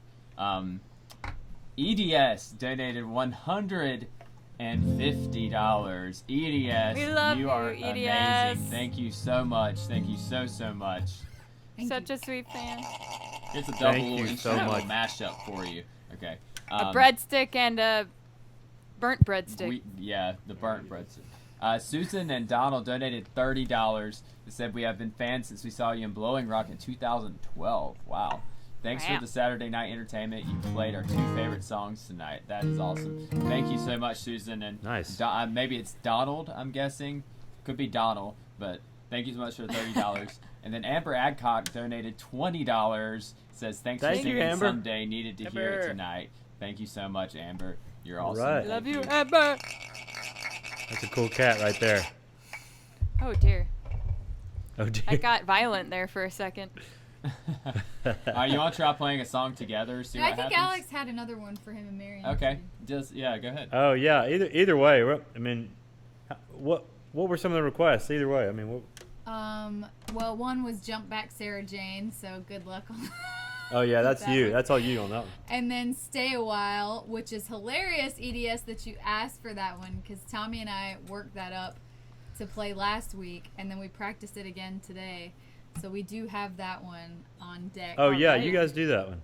EDS donated $150. EDS, We love you are you, amazing. EDS. Thank you so much. Thank you so much. Thank Such a sweet fan. It's a double Thank you so instrumental much. mashup for you. Okay. A breadstick and a burnt breadstick. The burnt breadstick. Susan and Donald donated $30. They said, we have been fans since we saw you in Blowing Rock in 2012. Wow. Thanks Wow. for the Saturday night entertainment. You played our 2 favorite songs tonight. That is awesome. Thank you so much, Susan. And Nice. Maybe it's Donald, I'm guessing. Could be Donald, but thank you so much for the $30. And then Amber Adcock donated $20. Says, thanks Thank for you, singing Amber. Someday. Needed to hear it Amber. tonight. Thank you so much, Amber. You're awesome. Right. Thank Love you, Amber. That's a cool cat right there. Oh dear. Oh dear. I got violent there for a second. All right, you want to try playing a song together? See And what I think happens? Alex had another one for him and Marion. Okay, go ahead. Oh yeah. Either way. I mean, what were some of the requests? Either way. I mean, what? Well, one was Jump Back Sarah Jane, so good luck on Oh yeah, that's that you. one. That's all you on that one. And then Stay a While, which is hilarious, EDS, that you asked for that one, because Tommy and I worked that up to play last week, and then we practiced it again today. So we do have that one on deck. Oh yeah, right. you guys do that one.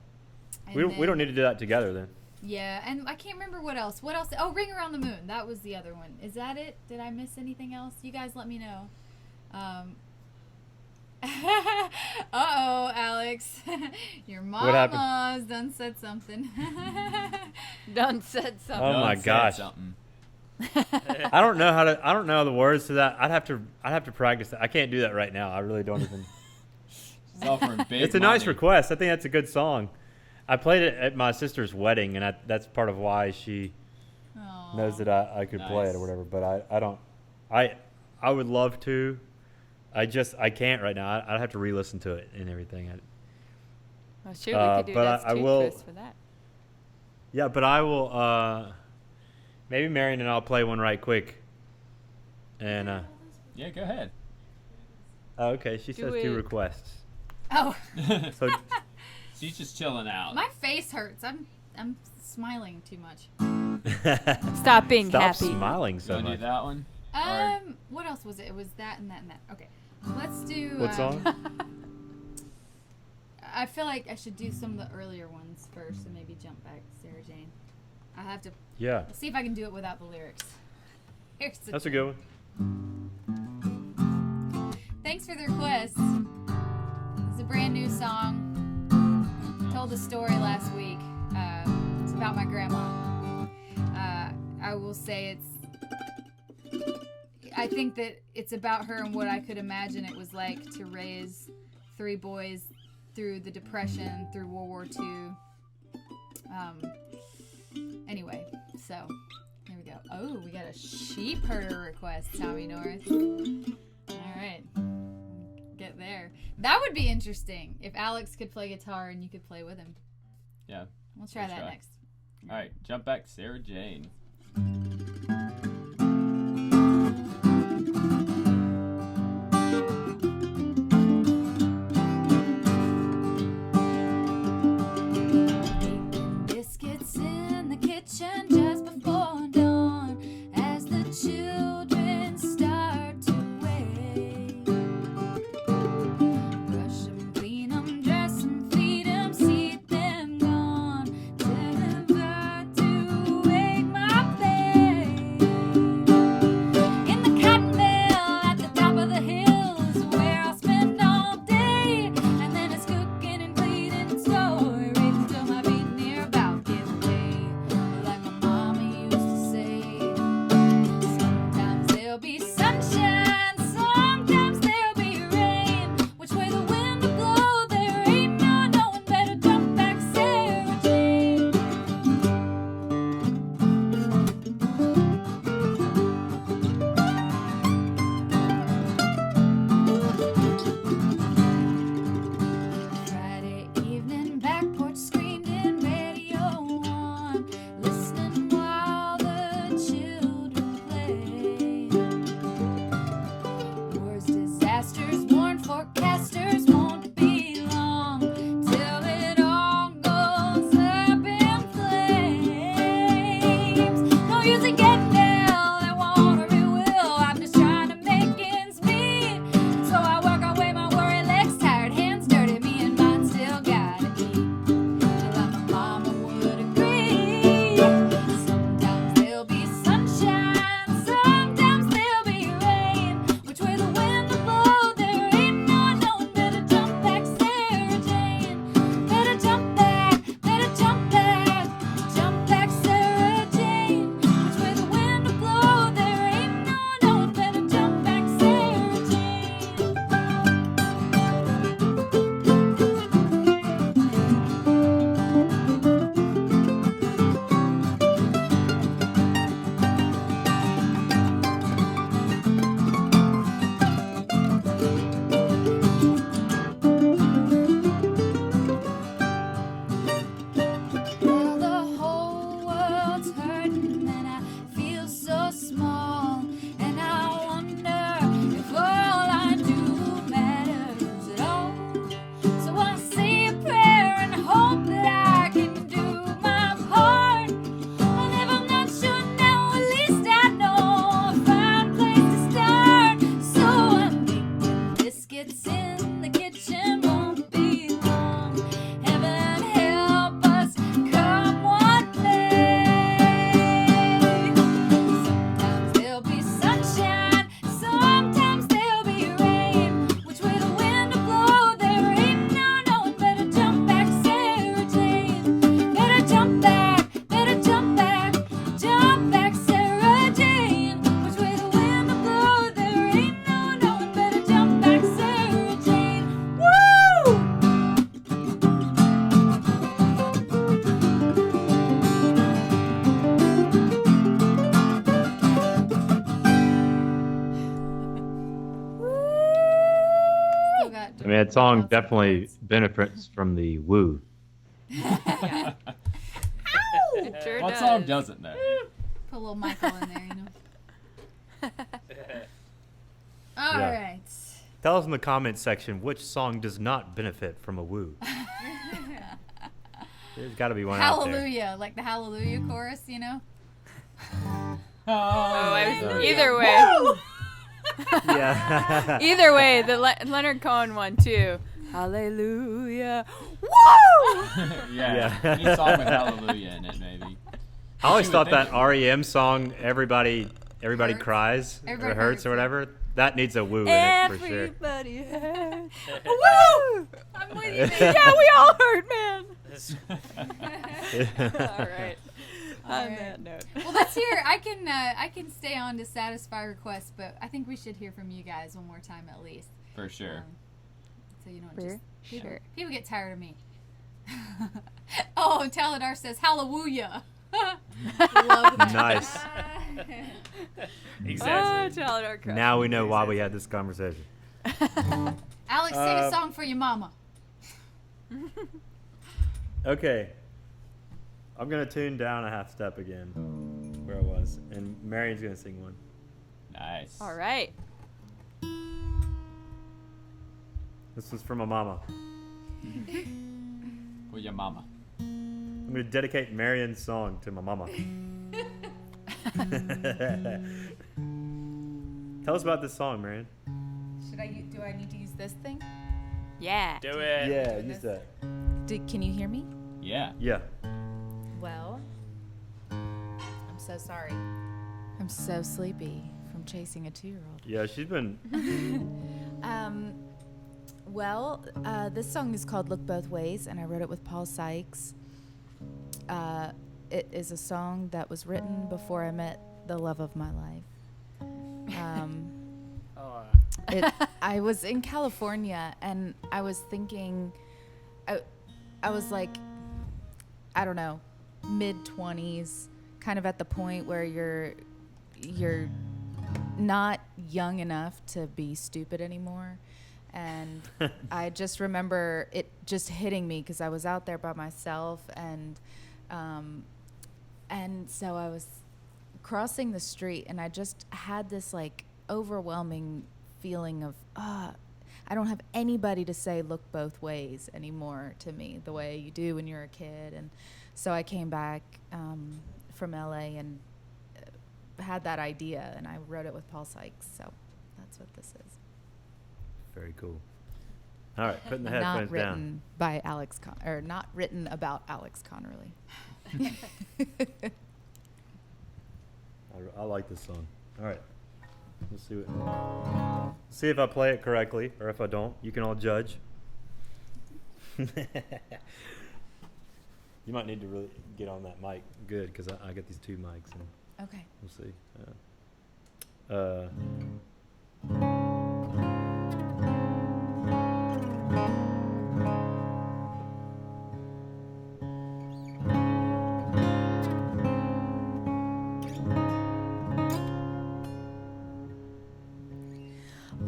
And We then- don't need to do that together then. Yeah, and I can't remember what else. What else? Oh, Ring Around the Moon. That was the other one. Is that it? Did I miss anything else? You guys let me know. Uh-oh, Alex. Your happened? mama's done said something. Done said something. Oh my Said gosh. something. I don't know the words to that. I'd have to practice that. I can't do that right now. I really don't even. It's offering big It's a nice money. request. I think that's a good song. I played it at my sister's wedding, and that's part of why she Aw. knows that I could play it Nice. or whatever. But I don't. I would love to. I can't right now. I'd have to re-listen to it and everything. Well, shoot, we could do but That's I Tooth will- Twist for that. Yeah, but I will. Maybe Marion and I'll play one right quick. And Yeah, go ahead. oh, okay, she Do says 2 it. requests. Oh, So She's just chilling out. my face hurts. I'm smiling too much. Stop being stop happy. smiling You so want to much. do that one? What else was it? It was that and that and that. Okay, let's do. What song? I feel like I should do some of the earlier ones first, and maybe Jump Back Sarah Jane. I have to Yeah, see if I can do it without the lyrics. Here's the that's a thing. good one. Thanks for the request. It's a brand new song. Told the story last week. It's about my grandma. I will say I think that it's about her and what I could imagine it was like to raise 3 boys through the Depression, through World War II. Anyway, so here we go. Oh, we got a sheep herder request, Tommy North. All right. Get there. That would be interesting if Alex could play guitar and you could play with him. Yeah. We'll try that try. next. All right, jump back, Sarah Jane. world's up in flames. No use in getting down, I want or it will. I'm just trying to make ends meet. So I work away my worry, legs tired, hands dirty, me and mine still gotta eat. Like my mama would agree. Sometimes there'll be sunshine, sometimes there'll be rain. Which way the wind will blow, there ain't no knowing. Better jump back, Sarah Jane. Better jump back, Sarah Jane. Which way the wind will blow, there ain't no knowing. Better jump back, Sarah Jane. Well, the whole world's hurting and I feel so small. And I wonder if all I do matters at all. So I say a prayer and hope that I can do my part. And if I'm not sure now, at least I know a fine place to start. So I'm making biscuits in the kitchen, won't be long. Heaven help us, come what may. Sometimes there'll be sunshine, sometimes there'll be rain. Which way the wind will blow, there ain't no knowing. Better jump back, Sarah Jane. Better jump back, Sarah Jane. Which way the wind will blow, there ain't no knowing. Better jump back, Sarah Jane. Woo! Still got I mean, that song definitely benefits from the woo. It sure What does. song doesn't though? Put a little Michael in there, you know. All Yeah. right. Tell us in the comments section which song does not benefit from a woo. There's got to be one out there. Hallelujah, like the Hallelujah chorus, you know. Either way. Yeah. Either way, the Leonard Cohen one too. Hallelujah. Woo! Yeah. Yeah. Any song with hallelujah in it, maybe. I always You would thought that think- REM song, Everybody Hurts. Cries, Everybody or Hurts Hurts, or yeah. whatever, that needs a woo in it for sure. Everybody hurts. Woo! I'm with you, baby. Yeah, we all hurt, man. All right. On Alright. that note. Well, let's hear. I can stay on to satisfy requests, but I think we should hear from you guys one more time at least. For sure. So you don't For just sure. people get tired of me. Oh, Taladar says hallelujah. Love that. Nice. Exactly. Now we know why we had this conversation. Alex, sing a song for your mama. Okay. I'm going to tune down a half step again where I was, and Marion's going to sing one. Nice. All right. This one's for my mama. For your mama. I'm going to dedicate Marion's song to my mama. Tell us about this song, Marion. Do I need to use this thing? Yeah. Do it. Yeah, use that. Can you hear me? Yeah. Yeah. Well, I'm so sorry. I'm so sleepy from chasing a 2-year-old. Yeah, she's been. This song is called Look Both Ways, and I wrote it with Paul Sykes. It is a song that was written before I met the love of my life. I was in California, and I was thinking, I was like, I don't know, mid-20s, kind of at the point where you're not young enough to be stupid anymore. And I just remember it just hitting me because I was out there by myself, and so I was crossing the street, and I just had this like overwhelming feeling of I I don't have anybody to say look both ways anymore to me the way you do when you're a kid. And so I came back from LA and had that idea, and I wrote it with Paul Sykes. So that's what this is. Very cool. All right, putting the headphones Not written down. by Alex or not written about Alex Connerly. I like this song. All right. Let's see if I play it correctly, or if I don't. You can all judge. You might need to really get on that mic good, because I got these two mics. And Okay. we'll see.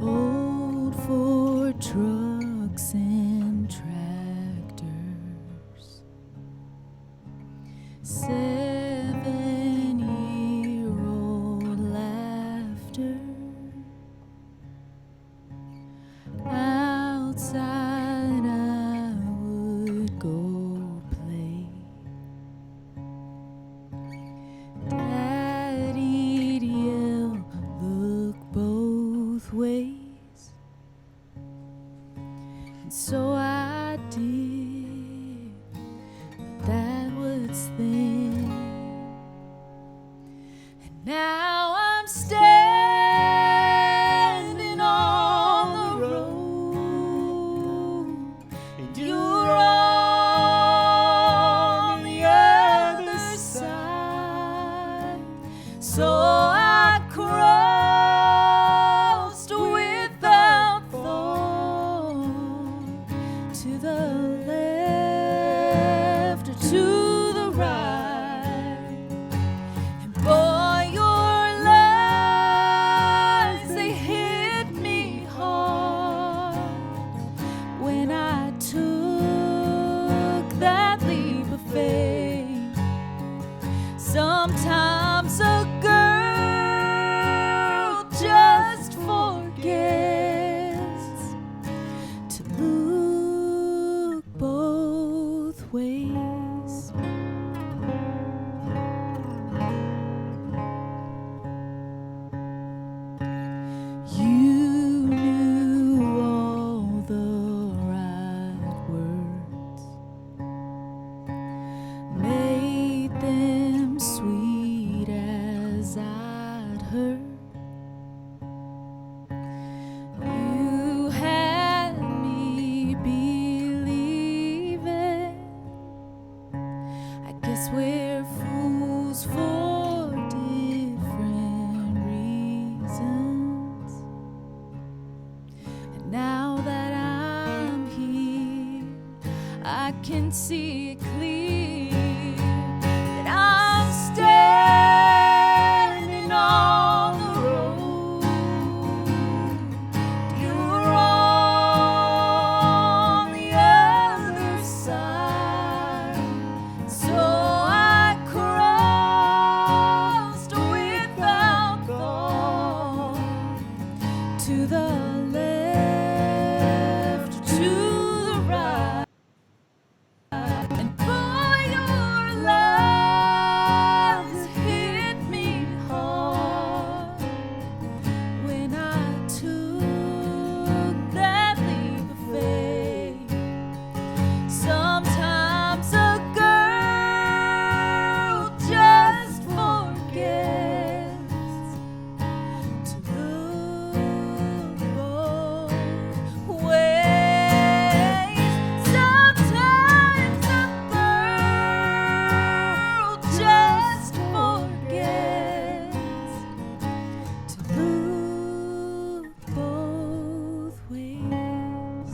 Old Ford trucks and tractors, 7-year-old laughter, outside I would go play. Daddy'd yell, look both ways. And so I did, but that was then. And now I'm standing on the road, and you're on the other side. So I crossed without thought to the left or to the right. And boy, your lies, they hit me hard when I took that leap of faith. Sometimes a girl just forgets to look both ways. You knew all the right words, made them sweet as I'd heard. You had me believing. I guess we're fools for different reasons. And now that I'm here, I can see it clear that I'm standing on the road. You're on the other side. So I crossed without thought to the left, to the right. And boy, your lies hit me hard when I took that leap of faith. Sometimes a girl just forgets to look both ways. Sometimes a girl just forgets to look both ways.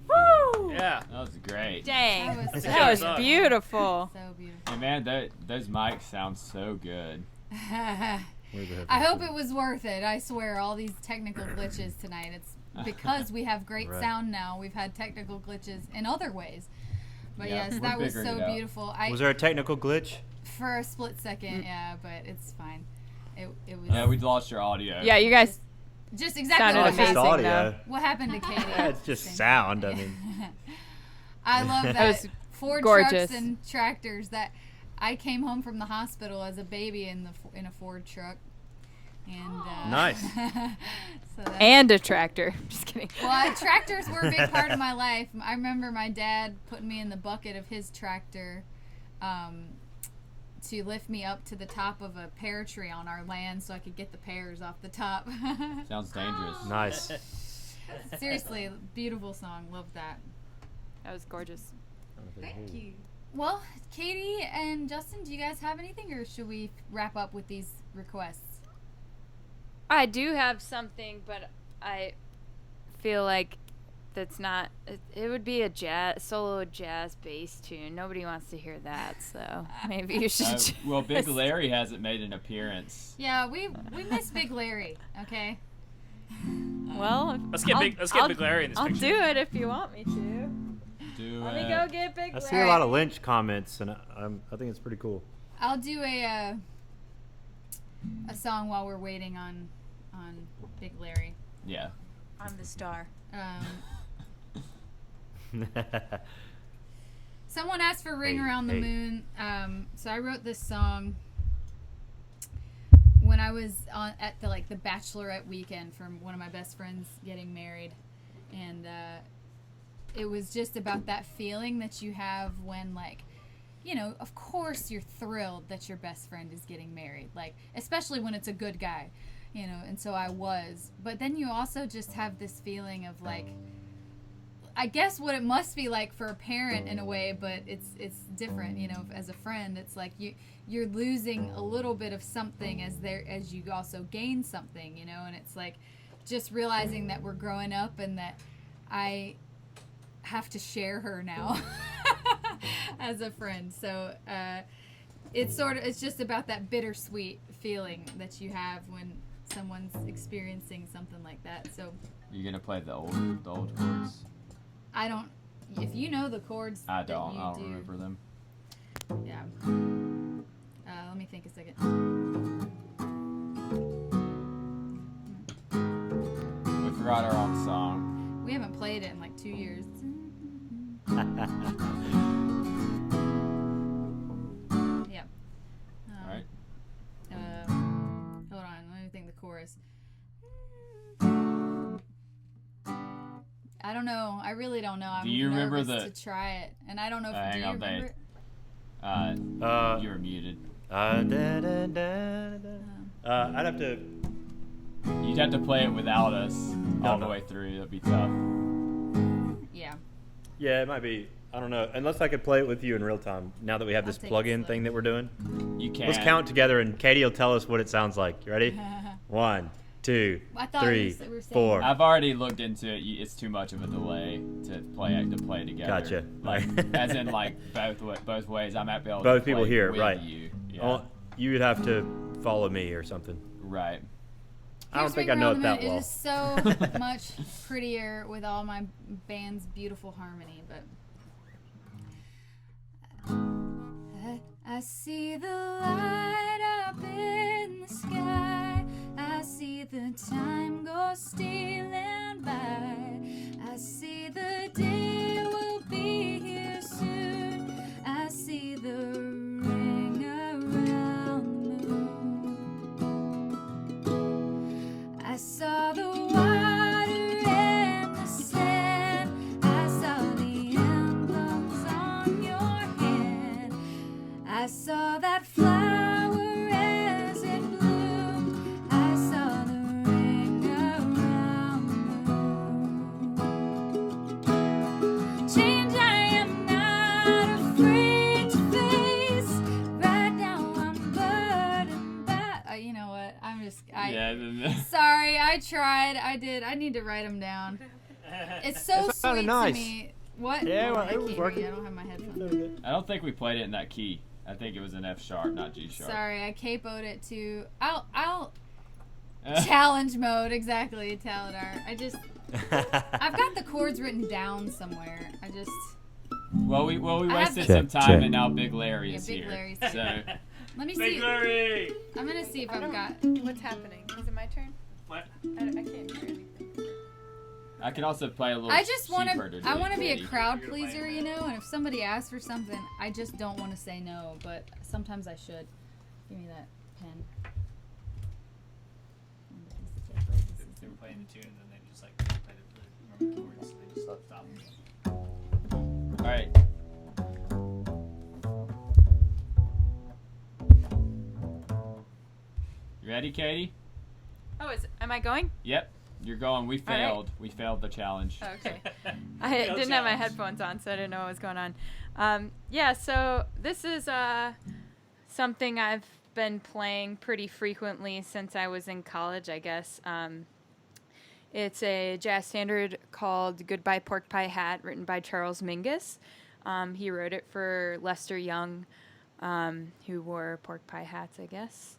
Woo! Yeah, that was great. Dang. That was That was so- beautiful. So beautiful. Hey man, those mics sound so good. Where's the I headphones? hope it was worth it. I swear, all these technical glitches tonight. It's because we have great Right. sound now. We've had technical glitches in other ways. But Yeah, yes, we're that was figuring so it out. beautiful. Was there a technical glitch? For a split second, yeah, but it's fine. It was Yeah, we lost your audio. Yeah, you guys just exactly sounded what amazing, happened. though. What happened to Katie? Yeah, it's just Same sound. I thing. mean, I love That that. was Ford gorgeous. trucks and tractors. That I came home from the hospital as a baby in a Ford truck, and Nice. so that, and a tractor. Just kidding. well, tractors were a big part of my life. I remember my dad putting me in the bucket of his tractor to lift me up to the top of a pear tree on our land so I could get the pears off the top. Sounds dangerous. nice. Seriously, beautiful song. Love that. That was gorgeous. Thank you. Well, Katie and Justin, do you guys have anything, or should we wrap up with these requests? I do have something, but I feel like that's not. It would be a solo jazz bass tune. Nobody wants to hear that, so maybe you should. Well, Big Larry hasn't made an appearance. Yeah, we miss Big Larry. Okay. Well, Let's get Big Larry in this I'll picture. do it if you want me to. Do Let it. me go get Big I Larry. see a lot of Lynch comments, and I think it's pretty cool. I'll do a song while we're waiting on Big Larry. Yeah. I'm the star. Someone asked for "Ring Hey, Around the hey. Moon," so I wrote this song when I was at the bachelorette weekend from one of my best friends getting married, and it was just about that feeling that you have when, like, you know, of course you're thrilled that your best friend is getting married, like, especially when it's a good guy, you know, and so I was. But then you also just have this feeling of, like, I guess what it must be like for a parent in a way, but it's different, you know, as a friend. It's like you're losing a little bit of something as you also gain something, you know, and it's like just realizing that we're growing up and that I have to share her now as a friend. So it's just about that bittersweet feeling that you have when someone's experiencing something like that. So You're gonna play the old chords. I don't. If you know the chords, I that don't. you I don't do, remember them. Yeah. Let me think a second. We forgot our own song. We haven't played it in like 2 years. Yeah. All right. Hold on. Let me think the chorus. I don't know. I really don't know. I'm Do you remember nervous to try it, and I don't know if hang do you on, remember Dave. it? You were muted. I'd have to. You'd have to play it without us all the way through. That'd be tough. Yeah. Yeah, it might be. I don't know. Unless I could play it with you in real time. Now that we have this take it plug-in slow. thing that we're doing. You can. Let's count together, and Katie will tell us what it sounds like. You ready? 1, 2, I thought 3, we were saying- 4. I've already looked into it. It's too much of a delay to play together. Gotcha. Like, as in, like, both ways. I might be able Both to people play hear, with right? You. Yeah. Oh, you would have to follow me or something. Right. I don't Here's think I Ring know Around it the that Moon. well. It is so much prettier with all my band's beautiful harmony, but I see the light up in the sky. I see the time go stealing by. I see the day will be here soon. I see the ring around the moon. I saw the water and the sand. I saw the emblems on your hand. I saw that flower as it bloomed. I saw the ring around the moon. Change I am not afraid to face. Right now I'm burdened by. You know what? Sorry, I tried. I did. I need to write them down. It's so It sounded sweet nice. to me. What? Yeah, well, I it was can't hear working. you. I don't have my headphones. I don't think we played it in that key. I think it was an F sharp, not G sharp. Sorry, I capoed it to. I'll challenge mode, exactly, Taladar. I've got the chords written down somewhere. I just. Well, we wasted Check, some time, check. and now Big Larry is Big here. Larry's So here. Let me Big see. Larry! I'm gonna see if I've got. What's happening? Is it my turn? What? I can't hear anything. I can also play a little. I just want sheep to. herder I to want to be a Katie. crowd pleaser, you know. And if somebody asks for something, I just don't want to say no. But sometimes I should. Give me that pen. They were playing the tune and then they just like played the chords, so they just stopped. All right. You ready, Katie? Oh, am I going? Yep. You're going. We All right. failed. We failed the challenge. Okay. I didn't have my headphones on, so I didn't know what was going on. Yeah, so this is something I've been playing pretty frequently since I was in college, I guess. It's a jazz standard called Goodbye Pork Pie Hat, written by Charles Mingus. He wrote it for Lester Young, who wore pork pie hats, I guess.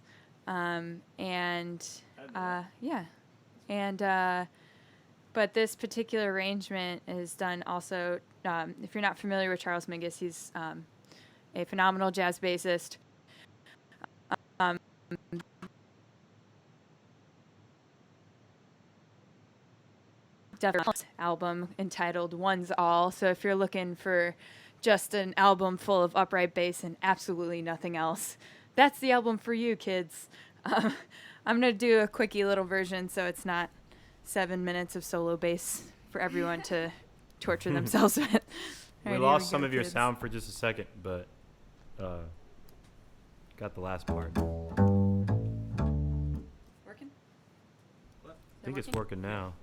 But this particular arrangement is done also, if you're not familiar with Charles Mingus, he's a phenomenal jazz bassist. Album entitled One's All. So if you're looking for just an album full of upright bass and absolutely nothing else, that's the album for you, kids. I'm going to do a quickie little version so it's not 7 minutes of solo bass for everyone to torture themselves with. We lost some of your sound for just a second, but got the last part. Working? I think it's working now.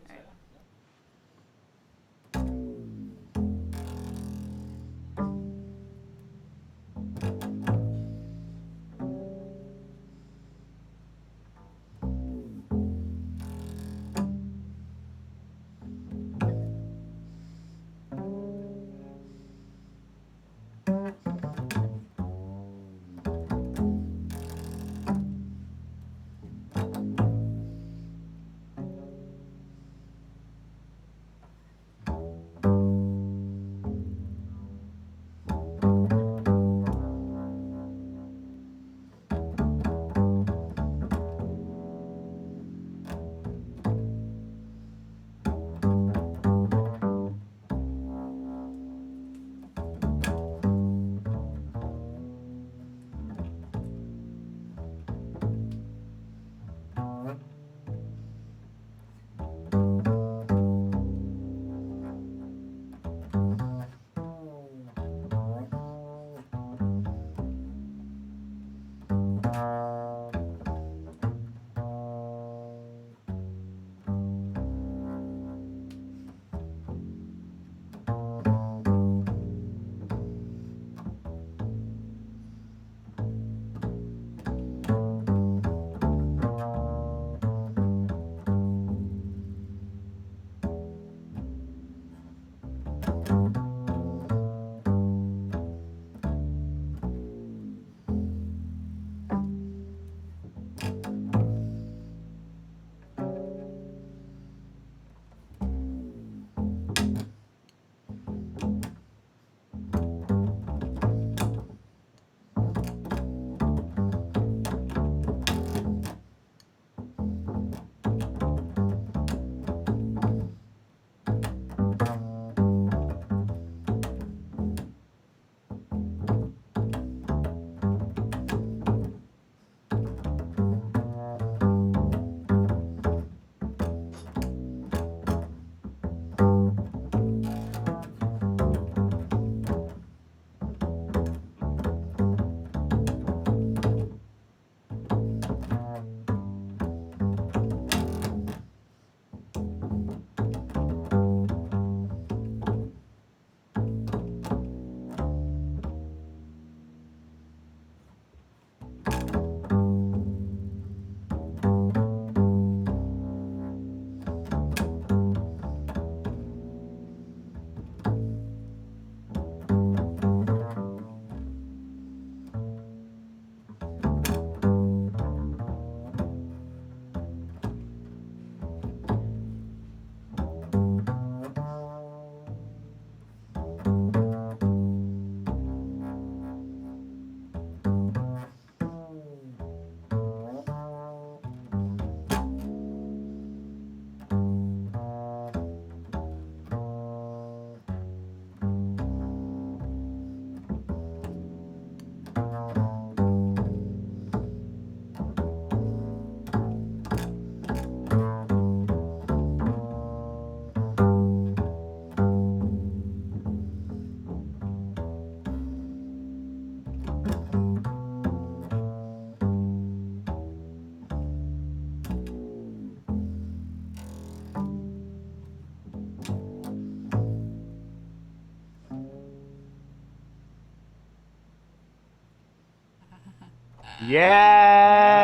Yes.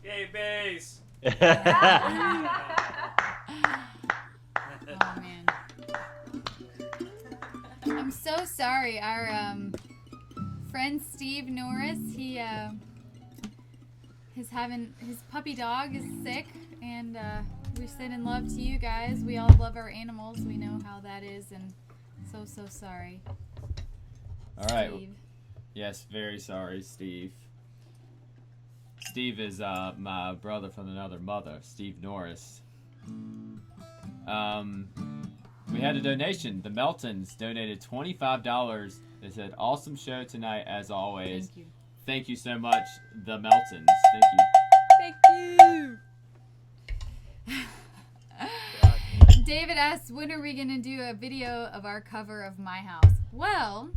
Yay, bass! Oh man. I'm so sorry. Our friend Steve Norris, his puppy dog is sick, and we're sending love to you guys. We all love our animals. We know how that is, and so sorry. All right. Steve. Yes, very sorry, Steve. Steve is my brother from another mother, Steve Norris. We had a donation. The Meltons donated $25. They said, "Awesome show tonight, as always." Thank you. Thank you so much, the Meltons. Thank you. Thank you. David asks, when are we going to do a video of our cover of My House? Well,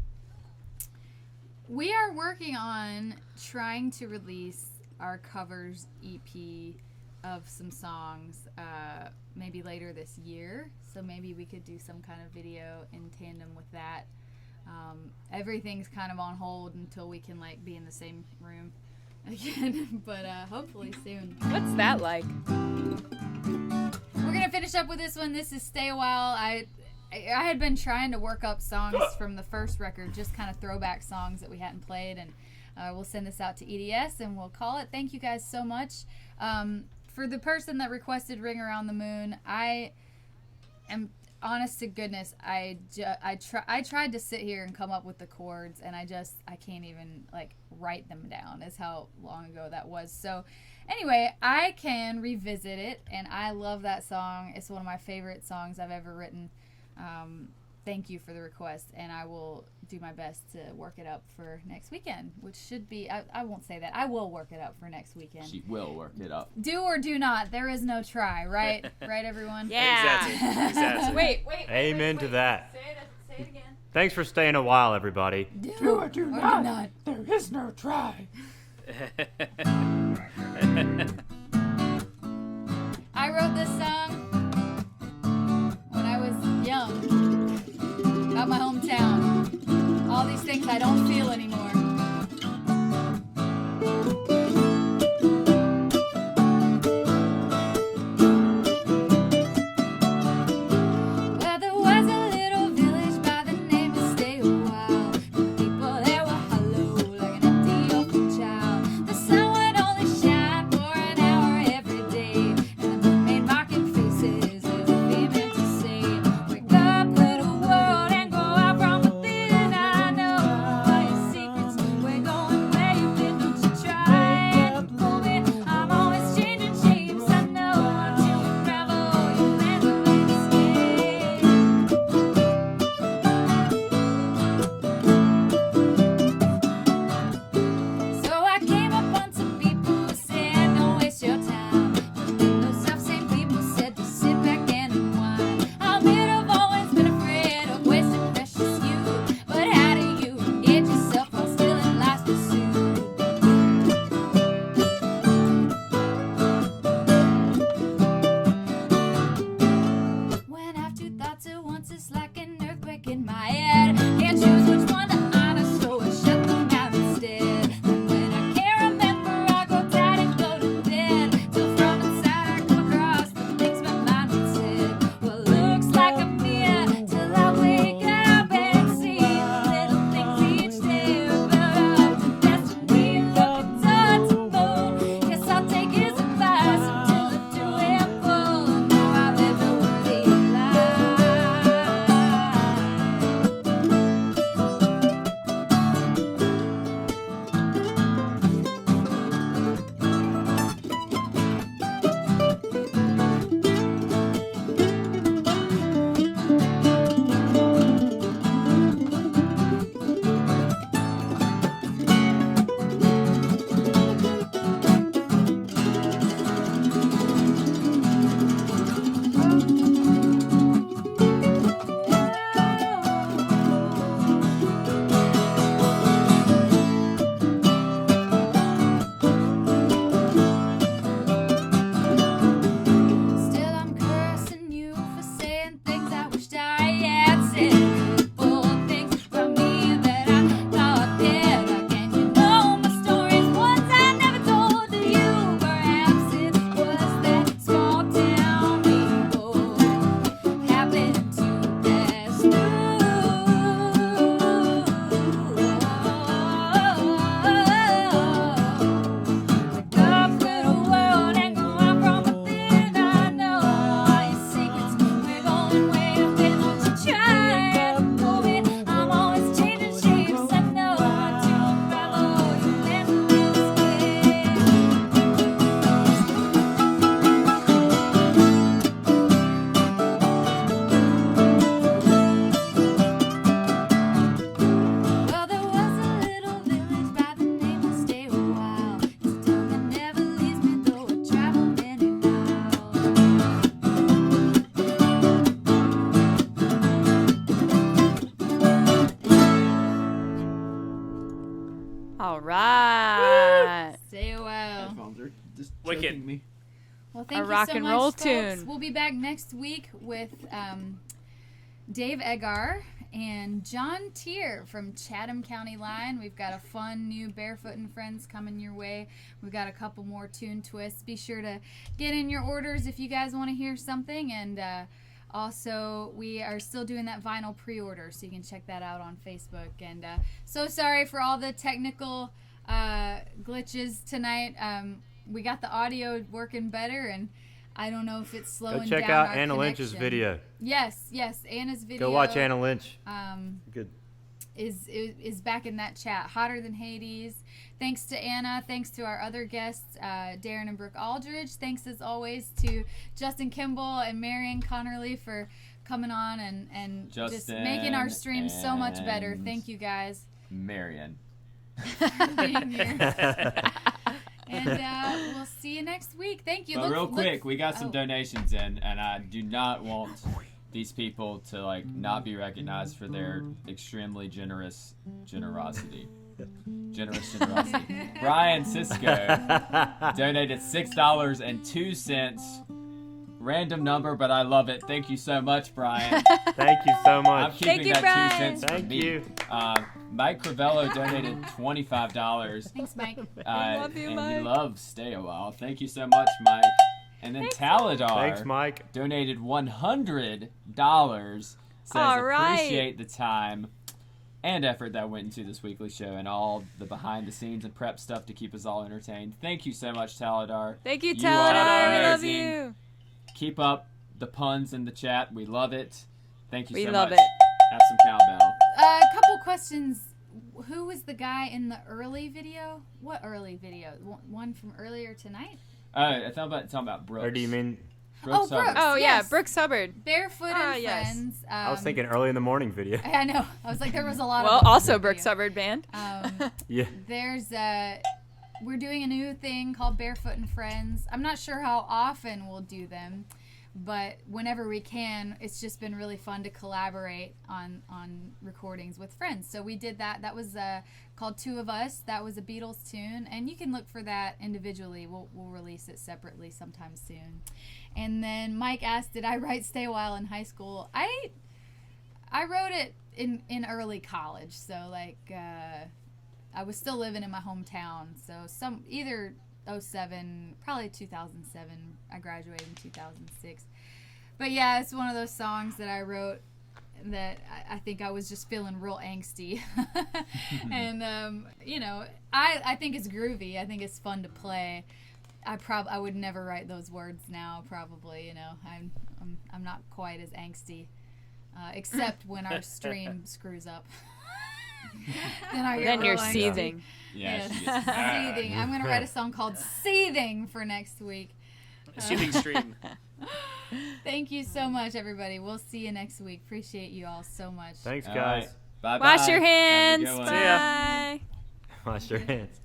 we are working on trying to release our covers EP of some songs maybe later this year. So maybe we could do some kind of video in tandem with that. Everything's kind of on hold until we can like be in the same room again, but hopefully soon. What's that like? We're gonna finish up with this one. This is Stay a While. I had been trying to work up songs from the first record, just kind of throwback songs that we hadn't played, and we'll send this out to EDS and we'll call it. Thank you guys so much. For the person that requested Ring Around the Moon, I am honest to goodness, I tried to sit here and come up with the chords, and I can't even like write them down. Is how long ago that was. So anyway, I can revisit it, and I love that song. It's one of my favorite songs I've ever written. Thank you for the request, and I will do my best to work it up for next weekend, which should be, I won't say that. I will work it up for next weekend. She will work it up. Do or do not. There is no try, right? Right, everyone? Yeah. Exactly. Wait. Amen to that. Say it again. Thanks for staying a while, everybody. Do or do not. There is no try. I wrote this song when I was young, about my hometown. All these things I don't feel anymore. Well, there was a little village by the name of Stay a While. The people there were hollow, like an empty orphan child. The sun would only shine for an hour every day, and the moon made mocking faces as if he meant to say, "Wake up, little world, and go out from within. I know all your secrets. We're going where you've been. Don't you try and move it. I'm always changing shapes. I know until we travel your lands of escape." So I came up on some people who said, "Don't waste your time." But then those self-same people said to sit back and unwind. I admit I've always been afraid of wasting precious youth, but how do you get yourself while still in life's pursuit? When I have two thoughts at once, it's like an earthquake in my head. Can't choose which one to honor, so I shut them out instead. And when I can't remember, I go tired and go to bed. Till from inside I come across the things my mind had said. Well, looks like I'm here till I wake up and see little things each day are built up to destiny. Looking towards the moon, guess I'll take his advice until the two am full. And know I've lived a worthy life. All right. Stay a while. Headphones are just Wicked. choking me. Well, thank A you rock so and much, roll folks. tune. We'll be back next week with Dave Egar and John Tier from Chatham County Line. We've got a fun new Barefoot and Friends coming your way. We've got a couple more tune twists. Be sure to get in your orders if you guys want to hear something. And also, we are still doing that vinyl pre-order, so you can check that out on Facebook. And so sorry for all the technical glitches tonight. We got the audio working better, and I don't know if it's slowing Go down check out our Anna Lynch's connection. video. Yes, Anna's video. Go watch Anna Lynch. Good. Is back in that chat. Hotter Than Hades. Thanks to Anna. Thanks to our other guests, Darin and Brooke Aldridge. Thanks as always to Justin Kimball and Marion Connerly for coming on and just Justin making our stream so much better. and Thank you guys. Marion. Being here. And we'll see you next week. Thank you. But real quick, we got some donations in, and I do not want these people to not be recognized for their extremely generosity. Brian Cisco donated $6.02. Random number, but I love it. Thank you so much, Brian. Thank you so much. I'm keeping that Brian. 2 cents for Thank me. you. Mike Crivello donated $25. Thanks, Mike. love you, and Mike. he loves Stay a While. Thank you so much, Mike. And then Taladar Thanks, Mike. donated $100. Says All right. appreciate the time and effort that went into this weekly show and all the behind the scenes and prep stuff to keep us all entertained. Thank you so much, Taladar. Thank you, You are Taladar. We love amazing. you. Keep up the puns in the chat. We love it. Thank you We so love much. it. Have some cowbell. A couple questions. Who was the guy in the early video? What early video? One from earlier tonight? I thought talking about Brooks. Or do you mean? Brooks Brooks. Hubbard. Oh, yeah, Yes. Brooks Hubbard. Barefoot Ah, and yes. Friends. I was thinking early in the morning video. I know. I was like, there was a lot Well, of. also Brooks Hubbard band. Yeah. There's we're doing a new thing called Barefoot and Friends. I'm not sure how often we'll do them, but whenever we can, it's just been really fun to collaborate on recordings with friends. So we did that. That was called Two of Us. That was a Beatles tune, and you can look for that individually. We'll release it separately sometime soon. And then Mike asked, did I write Stay a While in high school? I wrote it in early college, so I was still living in my hometown, so either 07, probably 2007. I graduated in 2006. But yeah, it's one of those songs that I wrote that I think I was just feeling real angsty. And I think it's groovy. I think it's fun to play. I would never write those words now, probably. I'm not quite as angsty, except when our stream screws up. Then you're seething. Yeah, she Yes. gets mad. Seething. I'm going to write a song called Seething for next week. Seething stream. Thank you so much, everybody. We'll see you next week. Appreciate you all so much. Thanks, All guys. right. Bye-bye. Wash your Have a hands. good one. Bye. Wash your hands.